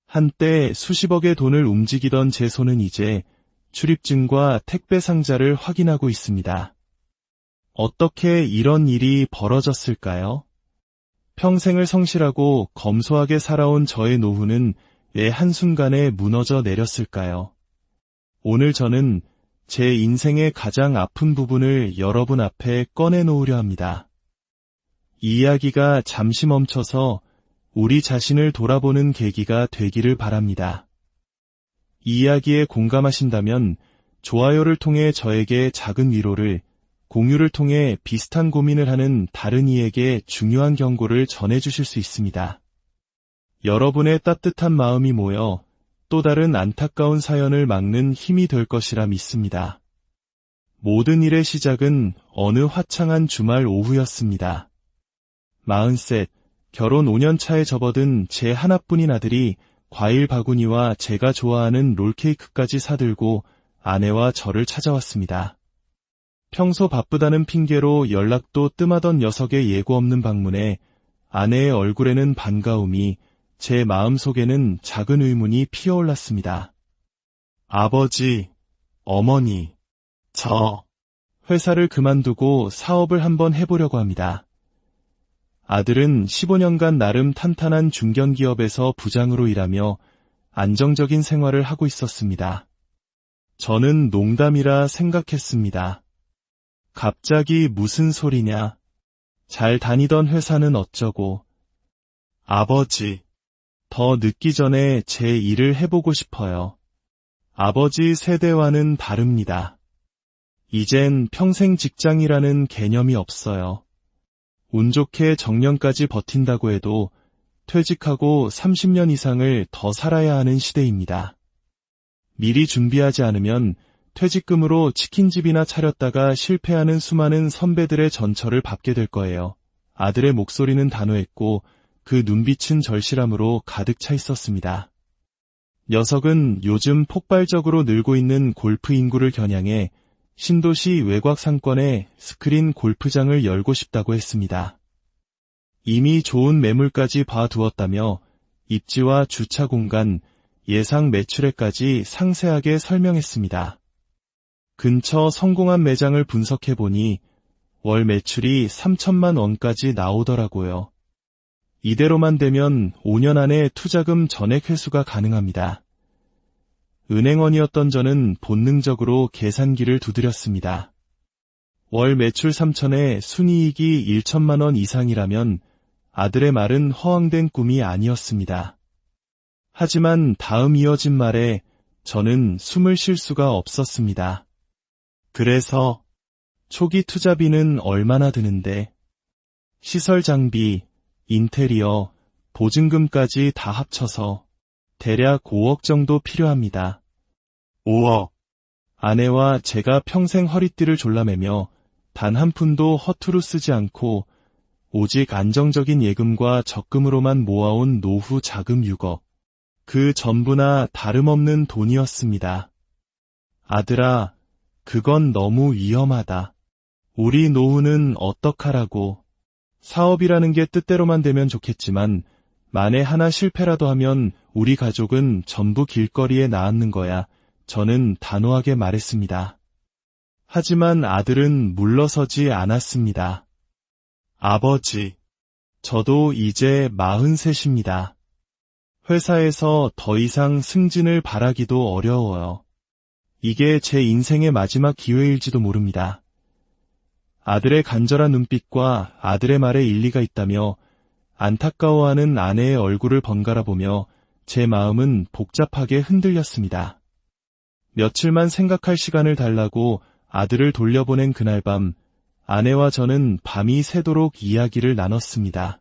한때 수십억의 돈을 움직이던 제 손은 이제 출입증과 택배 상자를 확인하고 있습니다. 어떻게 이런 일이 벌어졌을까요? 평생을 성실하고 검소하게 살아온 저의 노후는 왜 한순간에 무너져 내렸을까요? 오늘 저는 제 인생의 가장 아픈 부분을 여러분 앞에 꺼내놓으려 합니다. 이 이야기가 잠시 멈춰서 우리 자신을 돌아보는 계기가 되기를 바랍니다. 이 이야기에 공감하신다면 좋아요를 통해 저에게 작은 위로를, 공유를 통해 비슷한 고민을 하는 다른 이에게 중요한 경고를 전해주실 수 있습니다. 여러분의 따뜻한 마음이 모여 또 다른 안타까운 사연을 막는 힘이 될 것이라 믿습니다. 모든 일의 시작은 어느 화창한 주말 오후였습니다. 43, 결혼 5년 차에 접어든 제 하나뿐인 아들이 과일 바구니와 제가 좋아하는 롤케이크까지 사들고 아내와 저를 찾아왔습니다. 평소 바쁘다는 핑계로 연락도 뜸하던 녀석의 예고 없는 방문에 아내의 얼굴에는 반가움이, 제 마음속에는 작은 의문이 피어올랐습니다. 아버지, 어머니, 저 회사를 그만두고 사업을 한번 해보려고 합니다. 아들은 15년간 나름 탄탄한 중견기업에서 부장으로 일하며 안정적인 생활을 하고 있었습니다. 저는 농담이라 생각했습니다. 갑자기 무슨 소리냐? 잘 다니던 회사는 어쩌고? 아버지, 더 늦기 전에 제 일을 해보고 싶어요. 아버지 세대와는 다릅니다. 이젠 평생 직장이라는 개념이 없어요. 운 좋게 정년까지 버틴다고 해도 퇴직하고 30년 이상을 더 살아야 하는 시대입니다. 미리 준비하지 않으면 퇴직금으로 치킨집이나 차렸다가 실패하는 수많은 선배들의 전철을 밟게 될 거예요. 아들의 목소리는 단호했고 그 눈빛은 절실함으로 가득 차 있었습니다. 녀석은 요즘 폭발적으로 늘고 있는 골프 인구를 겨냥해 신도시 외곽 상권에 스크린 골프장을 열고 싶다고 했습니다. 이미 좋은 매물까지 봐두었다며 입지와 주차 공간, 예상 매출액까지 상세하게 설명했습니다. 근처 성공한 매장을 분석해보니 월 매출이 3천만 원까지 나오더라고요. 이대로만 되면 5년 안에 투자금 전액 회수가 가능합니다. 은행원이었던 저는 본능적으로 계산기를 두드렸습니다. 월 매출 3천에 순이익이 1천만 원 이상이라면 아들의 말은 허황된 꿈이 아니었습니다. 하지만 다음 이어진 말에 저는 숨을 쉴 수가 없었습니다. 그래서 초기 투자비는 얼마나 드는데 시설 장비, 인테리어, 보증금까지 다 합쳐서 대략 5억 정도 필요합니다. 5억. 아내와 제가 평생 허리띠를 졸라매며 단 한 푼도 허투루 쓰지 않고 오직 안정적인 예금과 적금으로만 모아온 노후 자금 6억. 그 전부나 다름없는 돈이었습니다. 아들아, 그건 너무 위험하다. 우리 노후는 어떡하라고. 사업이라는 게 뜻대로만 되면 좋겠지만 만에 하나 실패라도 하면 우리 가족은 전부 길거리에 나앉는 거야. 저는 단호하게 말했습니다. 하지만 아들은 물러서지 않았습니다. 아버지, 저도 이제 43입니다. 회사에서 더 이상 승진을 바라기도 어려워요. 이게 제 인생의 마지막 기회일지도 모릅니다. 아들의 간절한 눈빛과 아들의 말에 일리가 있다며 안타까워하는 아내의 얼굴을 번갈아 보며 제 마음은 복잡하게 흔들렸습니다. 며칠만 생각할 시간을 달라고 아들을 돌려보낸 그날 밤, 아내와 저는 밤이 새도록 이야기를 나눴습니다.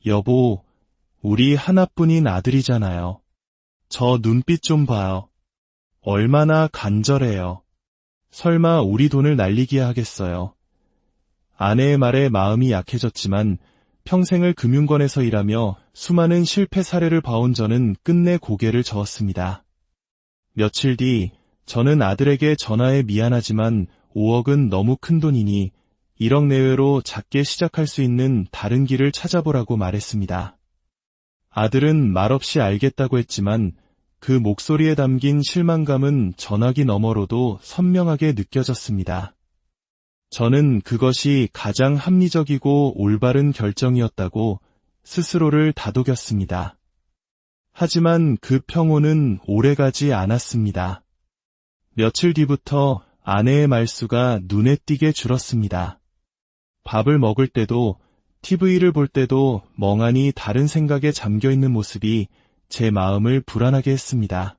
여보, 우리 하나뿐인 아들이잖아요. 저 눈빛 좀 봐요. 얼마나 간절해요. 설마 우리 돈을 날리기야 하겠어요. 아내의 말에 마음이 약해졌지만 평생을 금융권에서 일하며 수많은 실패 사례를 봐온 저는 끝내 고개를 저었습니다. 며칠 뒤 저는 아들에게 전화해 미안하지만 5억은 너무 큰 돈이니 1억 내외로 작게 시작할 수 있는 다른 길을 찾아보라고 말했습니다. 아들은 말없이 알겠다고 했지만 그 목소리에 담긴 실망감은 전화기 너머로도 선명하게 느껴졌습니다. 저는 그것이 가장 합리적이고 올바른 결정이었다고 스스로를 다독였습니다. 하지만 그 평온은 오래가지 않았습니다. 며칠 뒤부터 아내의 말수가 눈에 띄게 줄었습니다. 밥을 먹을 때도 TV를 볼 때도 멍하니 다른 생각에 잠겨있는 모습이 제 마음을 불안하게 했습니다.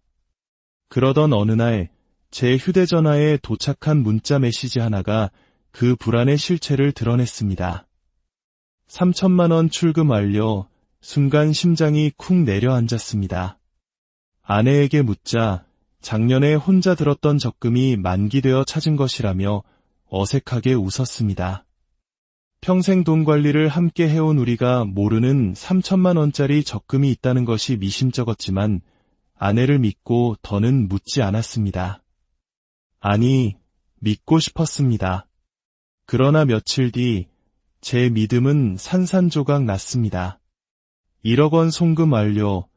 그러던 어느 날 제 휴대전화에 도착한 문자 메시지 하나가 그 불안의 실체를 드러냈습니다. 3천만 원 출금 완료. 순간 심장이 쿵 내려앉았습니다. 아내에게 묻자 작년에 혼자 들었던 적금이 만기되어 찾은 것이라며 어색하게 웃었습니다. 평생 돈 관리를 함께 해온 우리가 모르는 3천만 원짜리 적금이 있다는 것이 미심쩍었지만 아내를 믿고 더는 묻지 않았습니다. 아니, 믿고 싶었습니다. 그러나 며칠 뒤 제 믿음은 산산조각 났습니다. 1억 원 송금 완료.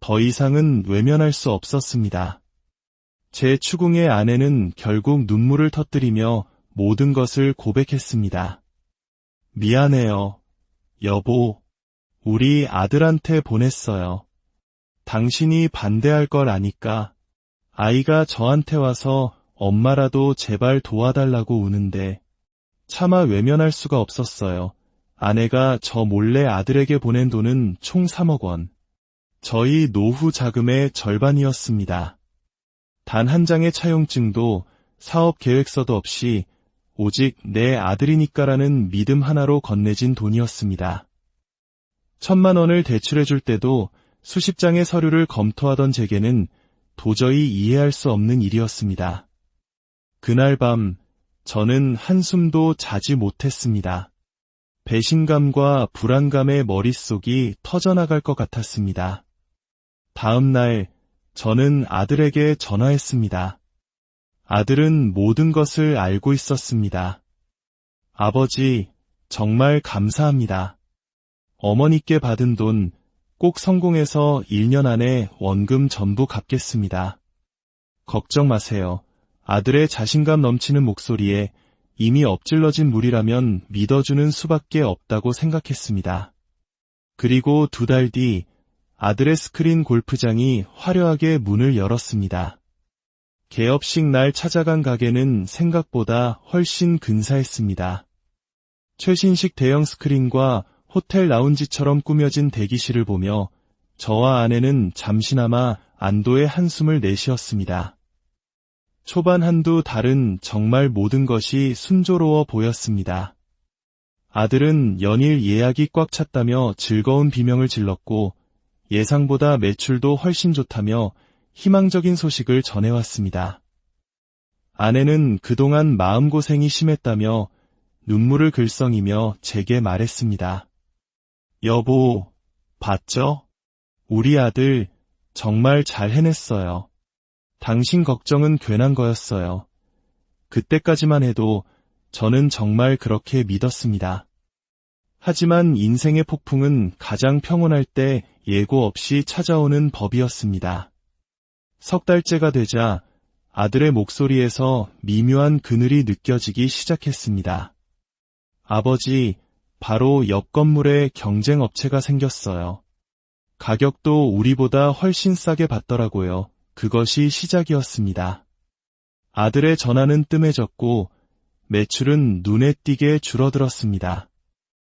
더 이상은 외면할 수 없었습니다. 제 추궁의 아내는 결국 눈물을 터뜨리며 모든 것을 고백했습니다. 미안해요. 여보, 우리 아들한테 보냈어요. 당신이 반대할 걸 아니까. 아이가 저한테 와서 엄마라도 제발 도와달라고 우는데 차마 외면할 수가 없었어요. 아내가 저 몰래 아들에게 보낸 돈은 총 3억 원. 저희 노후 자금의 절반이었습니다. 단 한 장의 차용증도 사업 계획서도 없이 오직 내 아들이니까라는 믿음 하나로 건네진 돈이었습니다. 1,000만 원을 대출해줄 때도 수십 장의 서류를 검토하던 제게는 도저히 이해할 수 없는 일이었습니다. 그날 밤 저는 한숨도 자지 못했습니다. 배신감과 불안감에 머릿속이 터져나갈 것 같았습니다. 다음 날 저는 아들에게 전화했습니다. 아들은 모든 것을 알고 있었습니다. 아버지, 정말 감사합니다. 어머니께 받은 돈 꼭 성공해서 1년 안에 원금 전부 갚겠습니다. 걱정 마세요. 아들의 자신감 넘치는 목소리에 이미 엎질러진 물이라면 믿어주는 수밖에 없다고 생각했습니다. 그리고 2달 뒤 아들의 스크린 골프장이 화려하게 문을 열었습니다. 개업식 날 찾아간 가게는 생각보다 훨씬 근사했습니다. 최신식 대형 스크린과 호텔 라운지처럼 꾸며진 대기실을 보며 저와 아내는 잠시나마 안도의 한숨을 내쉬었습니다. 초반 한두 달은 정말 모든 것이 순조로워 보였습니다. 아들은 연일 예약이 꽉 찼다며 즐거운 비명을 질렀고 예상보다 매출도 훨씬 좋다며 희망적인 소식을 전해왔습니다. 아내는 그동안 마음고생이 심했다며 눈물을 글썽이며 제게 말했습니다. 여보, 봤죠? 우리 아들 정말 잘 해냈어요. 당신 걱정은 괜한 거였어요. 그때까지만 해도 저는 정말 그렇게 믿었습니다. 하지만 인생의 폭풍은 가장 평온할 때 예고 없이 찾아오는 법이었습니다. 석 달째가 되자 아들의 목소리에서 미묘한 그늘이 느껴지기 시작했습니다. 아버지, 바로 옆 건물에 경쟁업체가 생겼어요. 가격도 우리보다 훨씬 싸게 받더라고요. 그것이 시작이었습니다. 아들의 전화는 뜸해졌고 매출은 눈에 띄게 줄어들었습니다.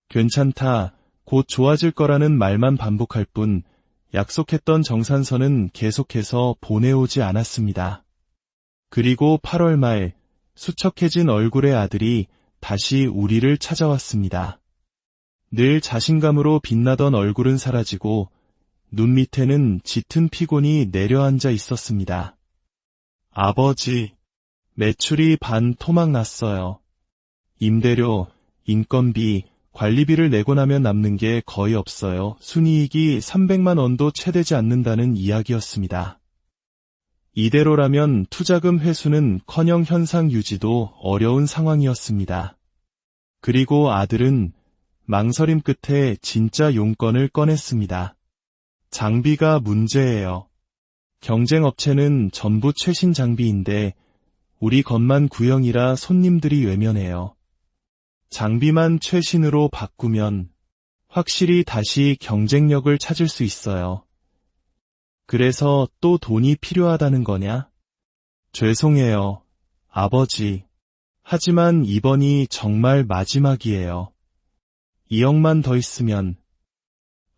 괜찮다, 곧 좋아질 거라는 말만 반복할 뿐 약속했던 정산서는 계속해서 보내오지 않았습니다. 그리고 8월 말 수척해진 얼굴의 아들이 다시 우리를 찾아왔습니다. 늘 자신감으로 빛나던 얼굴은 사라지고 눈 밑에는 짙은 피곤이 내려앉아 있었습니다. 아버지, 매출이 반토막 났어요. 임대료, 인건비, 관리비를 내고 나면 남는 게 거의 없어요. 순이익이 300만 원도 채 되지 않는다는 이야기였습니다. 이대로라면 투자금 회수는커녕 현상 유지도 어려운 상황이었습니다. 그리고 아들은 망설임 끝에 진짜 용건을 꺼냈습니다. 장비가 문제예요. 경쟁업체는 전부 최신 장비인데 우리 것만 구형이라 손님들이 외면해요. 장비만 최신으로 바꾸면 확실히 다시 경쟁력을 찾을 수 있어요. 그래서 또 돈이 필요하다는 거냐? 죄송해요, 아버지. 하지만 이번이 정말 마지막이에요. 2억만 더 있으면.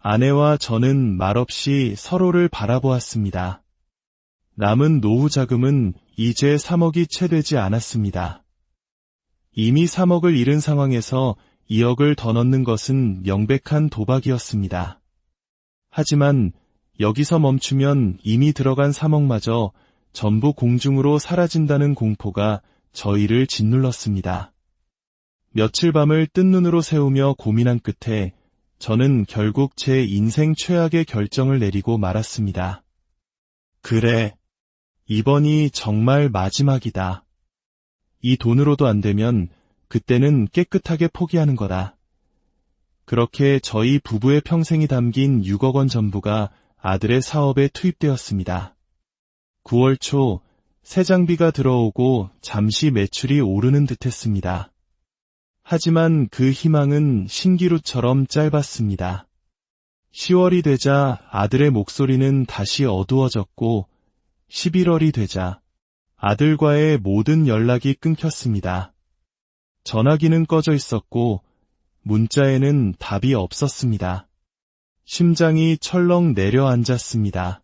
아내와 저는 말없이 서로를 바라보았습니다. 남은 노후 자금은 이제 3억이 채 되지 않았습니다. 이미 3억을 잃은 상황에서 2억을 더 넣는 것은 명백한 도박이었습니다. 하지만 여기서 멈추면 이미 들어간 3억마저 전부 공중으로 사라진다는 공포가 저희를 짓눌렀습니다. 며칠 밤을 뜬 눈으로 새우며 고민한 끝에 저는 결국 제 인생 최악의 결정을 내리고 말았습니다. 그래, 이번이 정말 마지막이다. 이 돈으로도 안 되면 그때는 깨끗하게 포기하는 거다. 그렇게 저희 부부의 평생이 담긴 6억 원 전부가 아들의 사업에 투입되었습니다. 9월 초 새 장비가 들어오고 잠시 매출이 오르는 듯했습니다. 하지만 그 희망은 신기루처럼 짧았습니다. 10월이 되자 아들의 목소리는 다시 어두워졌고 11월이 되자 아들과의 모든 연락이 끊겼습니다. 전화기는 꺼져 있었고 문자에는 답이 없었습니다. 심장이 철렁 내려앉았습니다.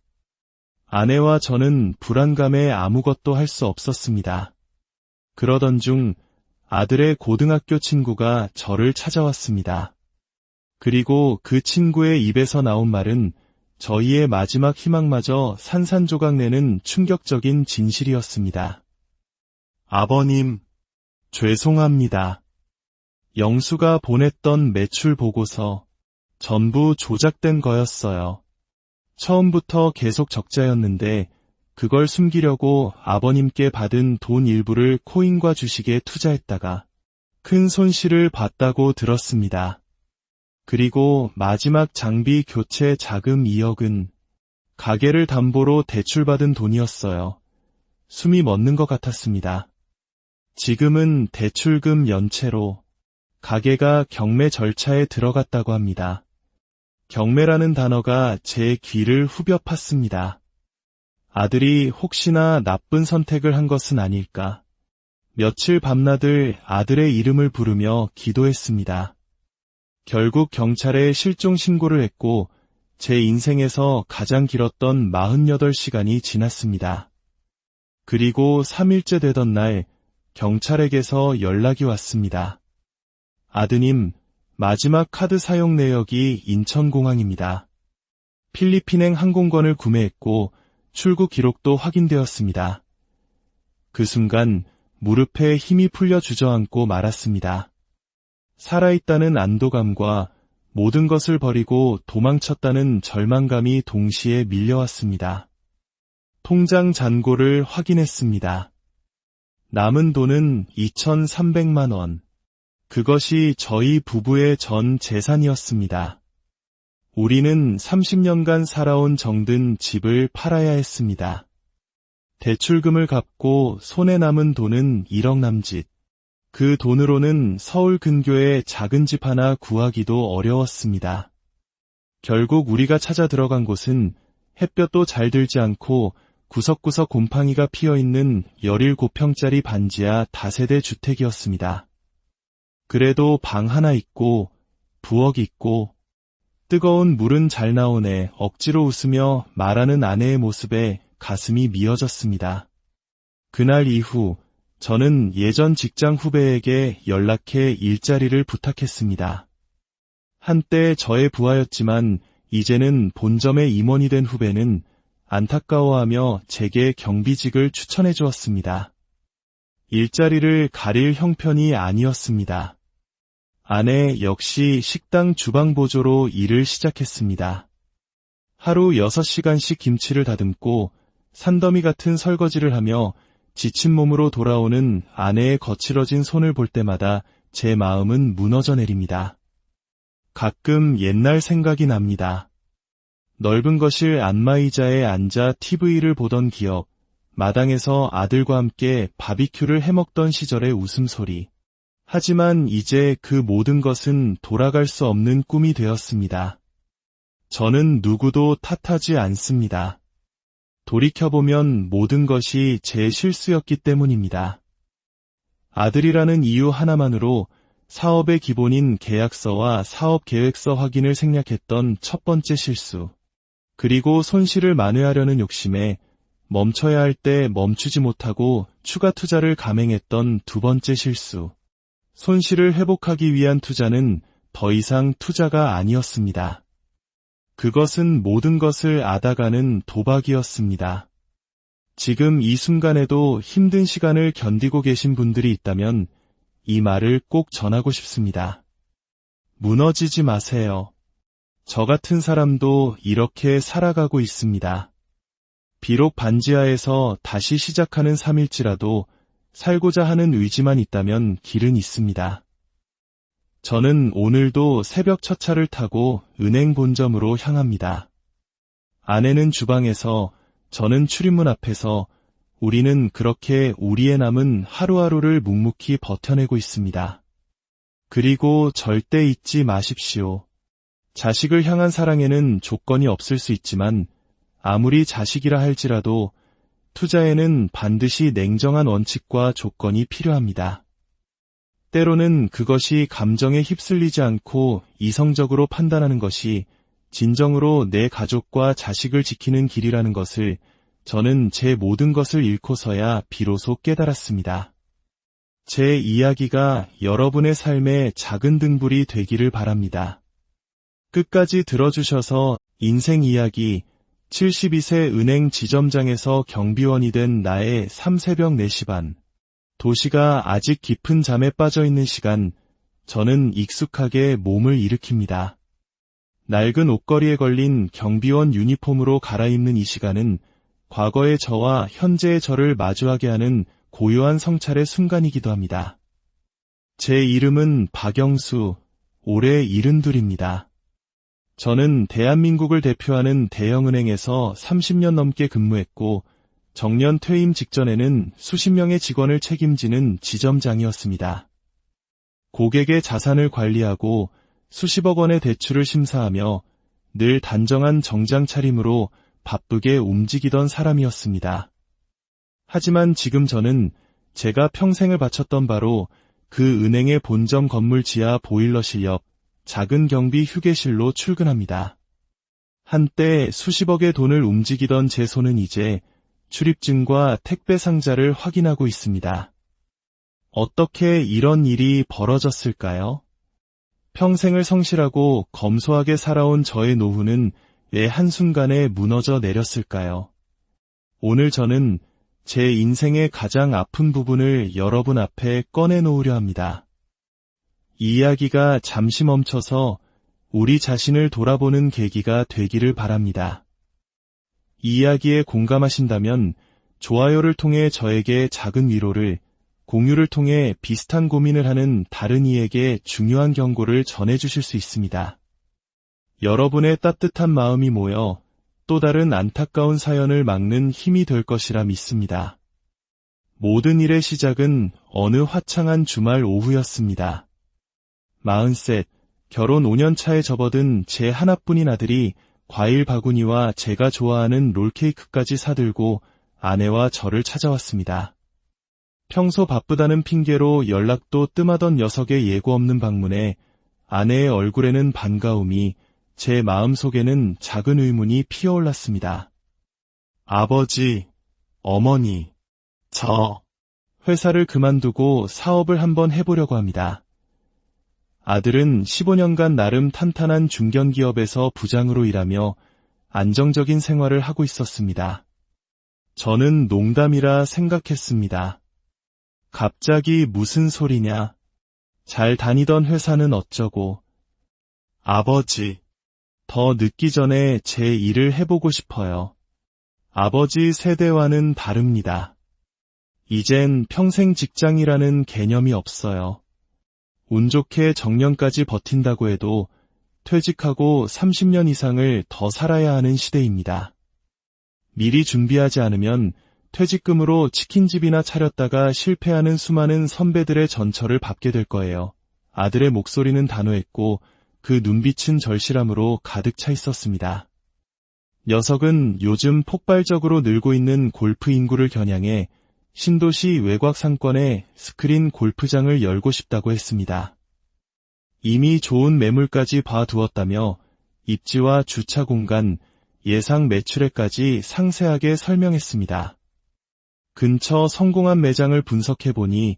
아내와 저는 불안감에 아무것도 할 수 없었습니다. 그러던 중 아들의 고등학교 친구가 저를 찾아왔습니다. 그리고 그 친구의 입에서 나온 말은 저희의 마지막 희망마저 산산조각 내는 충격적인 진실이었습니다. 아버님, 죄송합니다. 영수가 보냈던 매출 보고서 전부 조작된 거였어요. 처음부터 계속 적자였는데 그걸 숨기려고 아버님께 받은 돈 일부를 코인과 주식에 투자했다가 큰 손실을 봤다고 들었습니다. 그리고 마지막 장비 교체 자금 2억은 가게를 담보로 대출받은 돈이었어요. 숨이 멎는 것 같았습니다. 지금은 대출금 연체로 가게가 경매 절차에 들어갔다고 합니다. 경매라는 단어가 제 귀를 후벼 팠습니다. 아들이 혹시나 나쁜 선택을 한 것은 아닐까. 며칠 밤낮을 아들의 이름을 부르며 기도했습니다. 결국 경찰에 실종 신고를 했고 제 인생에서 가장 길었던 48시간이 지났습니다. 그리고 3일째 되던 날 경찰에게서 연락이 왔습니다. 아드님, 마지막 카드 사용 내역이 인천공항입니다. 필리핀행 항공권을 구매했고 출국 기록도 확인되었습니다. 그 순간 무릎에 힘이 풀려 주저앉고 말았습니다. 살아있다는 안도감과 모든 것을 버리고 도망쳤다는 절망감이 동시에 밀려왔습니다. 통장 잔고를 확인했습니다. 남은 돈은 2,300만 원. 그것이 저희 부부의 전 재산이었습니다. 우리는 30년간 살아온 정든 집을 팔아야 했습니다. 대출금을 갚고 손에 남은 돈은 1억 남짓. 그 돈으로는 서울 근교에 작은 집 하나 구하기도 어려웠습니다. 결국 우리가 찾아 들어간 곳은 햇볕도 잘 들지 않고 구석구석 곰팡이가 피어있는 17평짜리 반지하 다세대 주택이었습니다. 그래도 방 하나 있고 부엌 있고 뜨거운 물은 잘 나오네 억지로 웃으며 말하는 아내의 모습에 가슴이 미어졌습니다. 그날 이후 저는 예전 직장 후배에게 연락해 일자리를 부탁했습니다. 한때 저의 부하였지만 이제는 본점의 임원이 된 후배는 안타까워하며 제게 경비직을 추천해 주었습니다. 일자리를 가릴 형편이 아니었습니다. 아내 역시 식당 주방 보조로 일을 시작했습니다. 하루 6시간씩 김치를 다듬고 산더미 같은 설거지를 하며 지친 몸으로 돌아오는 아내의 거칠어진 손을 볼 때마다 제 마음은 무너져 내립니다. 가끔 옛날 생각이 납니다. 넓은 거실 안마의자에 앉아 TV를 보던 기억, 마당에서 아들과 함께 바비큐를 해먹던 시절의 웃음소리. 하지만 이제 그 모든 것은 돌아갈 수 없는 꿈이 되었습니다. 저는 누구도 탓하지 않습니다. 돌이켜보면 모든 것이 제 실수였기 때문입니다. 아들이라는 이유 하나만으로 사업의 기본인 계약서와 사업계획서 확인을 생략했던 첫 번째 실수. 그리고 손실을 만회하려는 욕심에 멈춰야 할 때 멈추지 못하고 추가 투자를 감행했던 두 번째 실수. 손실을 회복하기 위한 투자는 더 이상 투자가 아니었습니다. 그것은 모든 것을 앗아가는 도박이었습니다. 지금 이 순간에도 힘든 시간을 견디고 계신 분들이 있다면 이 말을 꼭 전하고 싶습니다. 무너지지 마세요. 저 같은 사람도 이렇게 살아가고 있습니다. 비록 반지하에서 다시 시작하는 3일치라도 살고자 하는 의지만 있다면 길은 있습니다. 저는 오늘도 새벽 첫 차를 타고 은행 본점으로 향합니다. 아내는 주방에서, 저는 출입문 앞에서 우리는 그렇게 우리의 남은 하루하루를 묵묵히 버텨내고 있습니다. 그리고 절대 잊지 마십시오. 자식을 향한 사랑에는 조건이 없을 수 있지만 아무리 자식이라 할지라도 투자에는 반드시 냉정한 원칙과 조건이 필요합니다. 때로는 그것이 감정에 휩쓸리지 않고 이성적으로 판단하는 것이 진정으로 내 가족과 자식을 지키는 길이라는 것을 저는 제 모든 것을 잃고서야 비로소 깨달았습니다. 제 이야기가 여러분의 삶의 작은 등불이 되기를 바랍니다. 끝까지 들어주셔서 인생 이야기 72세 은행 지점장에서 경비원이 된 나의 새벽 4시 반. 도시가 아직 깊은 잠에 빠져있는 시간, 저는 익숙하게 몸을 일으킵니다. 낡은 옷걸이에 걸린 경비원 유니폼으로 갈아입는 이 시간은 과거의 저와 현재의 저를 마주하게 하는 고요한 성찰의 순간이기도 합니다. 제 이름은 박영수, 올해 72입니다. 저는 대한민국을 대표하는 대형은행에서 30년 넘게 근무했고 정년 퇴임 직전에는 수십 명의 직원을 책임지는 지점장이었습니다. 고객의 자산을 관리하고 수십억 원의 대출을 심사하며 늘 단정한 정장 차림으로 바쁘게 움직이던 사람이었습니다. 하지만 지금 저는 제가 평생을 바쳤던 바로 그 은행의 본점 건물 지하 보일러실 옆 작은 경비 휴게실로 출근합니다. 한때 수십억의 돈을 움직이던 제 손은 이제 출입증과 택배 상자를 확인하고 있습니다. 어떻게 이런 일이 벌어졌을까요? 평생을 성실하고 검소하게 살아온 저의 노후는 왜 한순간에 무너져 내렸을까요? 오늘 저는 제 인생의 가장 아픈 부분을 여러분 앞에 꺼내놓으려 합니다. 이 이야기가 잠시 멈춰서 우리 자신을 돌아보는 계기가 되기를 바랍니다. 이 이야기에 공감하신다면 좋아요를 통해 저에게 작은 위로를, 공유를 통해 비슷한 고민을 하는 다른 이에게 중요한 경고를 전해주실 수 있습니다. 여러분의 따뜻한 마음이 모여 또 다른 안타까운 사연을 막는 힘이 될 것이라 믿습니다. 모든 일의 시작은 어느 화창한 주말 오후였습니다. 43, 결혼 5년 차에 접어든 제 하나뿐인 아들이 과일 바구니와 제가 좋아하는 롤케이크까지 사들고 아내와 저를 찾아왔습니다. 평소 바쁘다는 핑계로 연락도 뜸하던 녀석의 예고 없는 방문에 아내의 얼굴에는 반가움이, 제 마음속에는 작은 의문이 피어올랐습니다. 아버지, 어머니, 저 회사를 그만두고 사업을 한번 해보려고 합니다. 아들은 15년간 나름 탄탄한 중견기업에서 부장으로 일하며 안정적인 생활을 하고 있었습니다. 저는 농담이라 생각했습니다. 갑자기 무슨 소리냐? 잘 다니던 회사는 어쩌고? 아버지, 더 늦기 전에 제 일을 해보고 싶어요. 아버지 세대와는 다릅니다. 이젠 평생 직장이라는 개념이 없어요. 운 좋게 정년까지 버틴다고 해도 퇴직하고 30년 이상을 더 살아야 하는 시대입니다. 미리 준비하지 않으면 퇴직금으로 치킨집이나 차렸다가 실패하는 수많은 선배들의 전철을 밟게 될 거예요. 아들의 목소리는 단호했고 그 눈빛은 절실함으로 가득 차 있었습니다. 녀석은 요즘 폭발적으로 늘고 있는 골프 인구를 겨냥해 신도시 외곽 상권에 스크린 골프장을 열고 싶다고 했습니다. 이미 좋은 매물까지 봐두었다며 입지와 주차 공간, 예상 매출액까지 상세하게 설명했습니다. 근처 성공한 매장을 분석해보니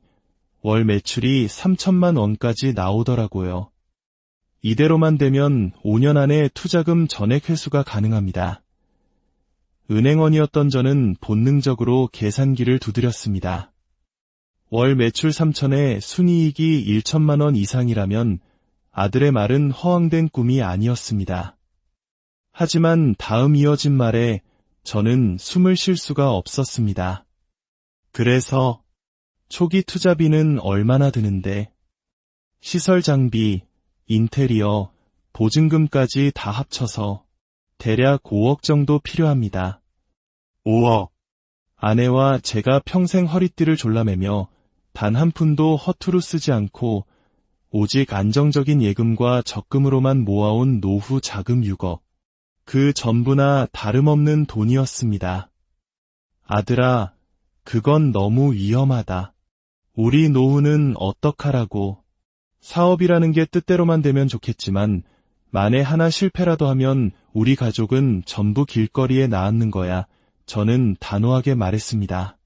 월 매출이 3천만 원까지 나오더라고요. 이대로만 되면 5년 안에 투자금 전액 회수가 가능합니다. 은행원이었던 저는 본능적으로 계산기를 두드렸습니다. 월 매출 3천에 순이익이 1천만 원 이상이라면 아들의 말은 허황된 꿈이 아니었습니다. 하지만 다음 이어진 말에 저는 숨을 쉴 수가 없었습니다. 그래서 초기 투자비는 얼마나 드는데? 시설 장비, 인테리어, 보증금까지 다 합쳐서 대략 5억 정도 필요합니다. 5억. 아내와 제가 평생 허리띠를 졸라매며 단 한 푼도 허투루 쓰지 않고 오직 안정적인 예금과 적금으로만 모아온 노후 자금 6억. 그 전부나 다름없는 돈이었습니다. 아들아, 그건 너무 위험하다. 우리 노후는 어떡하라고. 사업이라는 게 뜻대로만 되면 좋겠지만 만에 하나 실패라도 하면 우리 가족은 전부 길거리에 나앉는 거야. 저는 단호하게 말했습니다.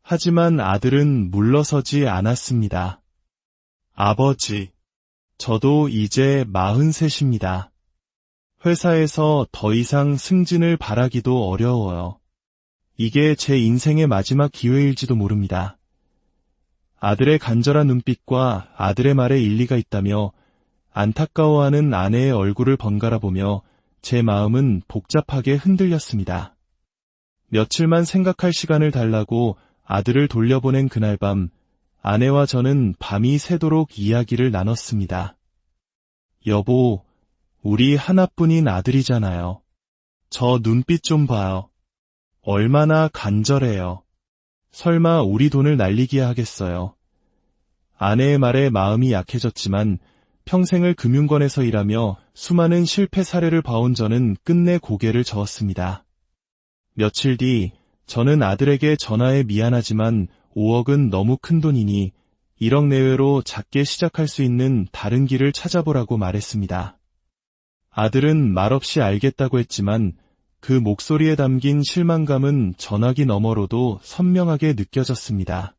하지만 아들은 물러서지 않았습니다. 아버지, 저도 이제 43입니다. 회사에서 더 이상 승진을 바라기도 어려워요. 이게 제 인생의 마지막 기회일지도 모릅니다. 아들의 간절한 눈빛과 아들의 말에 일리가 있다며 안타까워하는 아내의 얼굴을 번갈아 보며 제 마음은 복잡하게 흔들렸습니다. 며칠만 생각할 시간을 달라고 아들을 돌려보낸 그날 밤, 아내와 저는 밤이 새도록 이야기를 나눴습니다. 여보, 우리 하나뿐인 아들이잖아요. 저 눈빛 좀 봐요. 얼마나 간절해요. 설마 우리 돈을 날리기야 하겠어요. 아내의 말에 마음이 약해졌지만 평생을 금융권에서 일하며 수많은 실패 사례를 봐온 저는 끝내 고개를 저었습니다. 며칠 뒤 저는 아들에게 전화해 미안하지만 5억은 너무 큰 돈이니 1억 내외로 작게 시작할 수 있는 다른 길을 찾아보라고 말했습니다. 아들은 말없이 알겠다고 했지만 그 목소리에 담긴 실망감은 전화기 너머로도 선명하게 느껴졌습니다.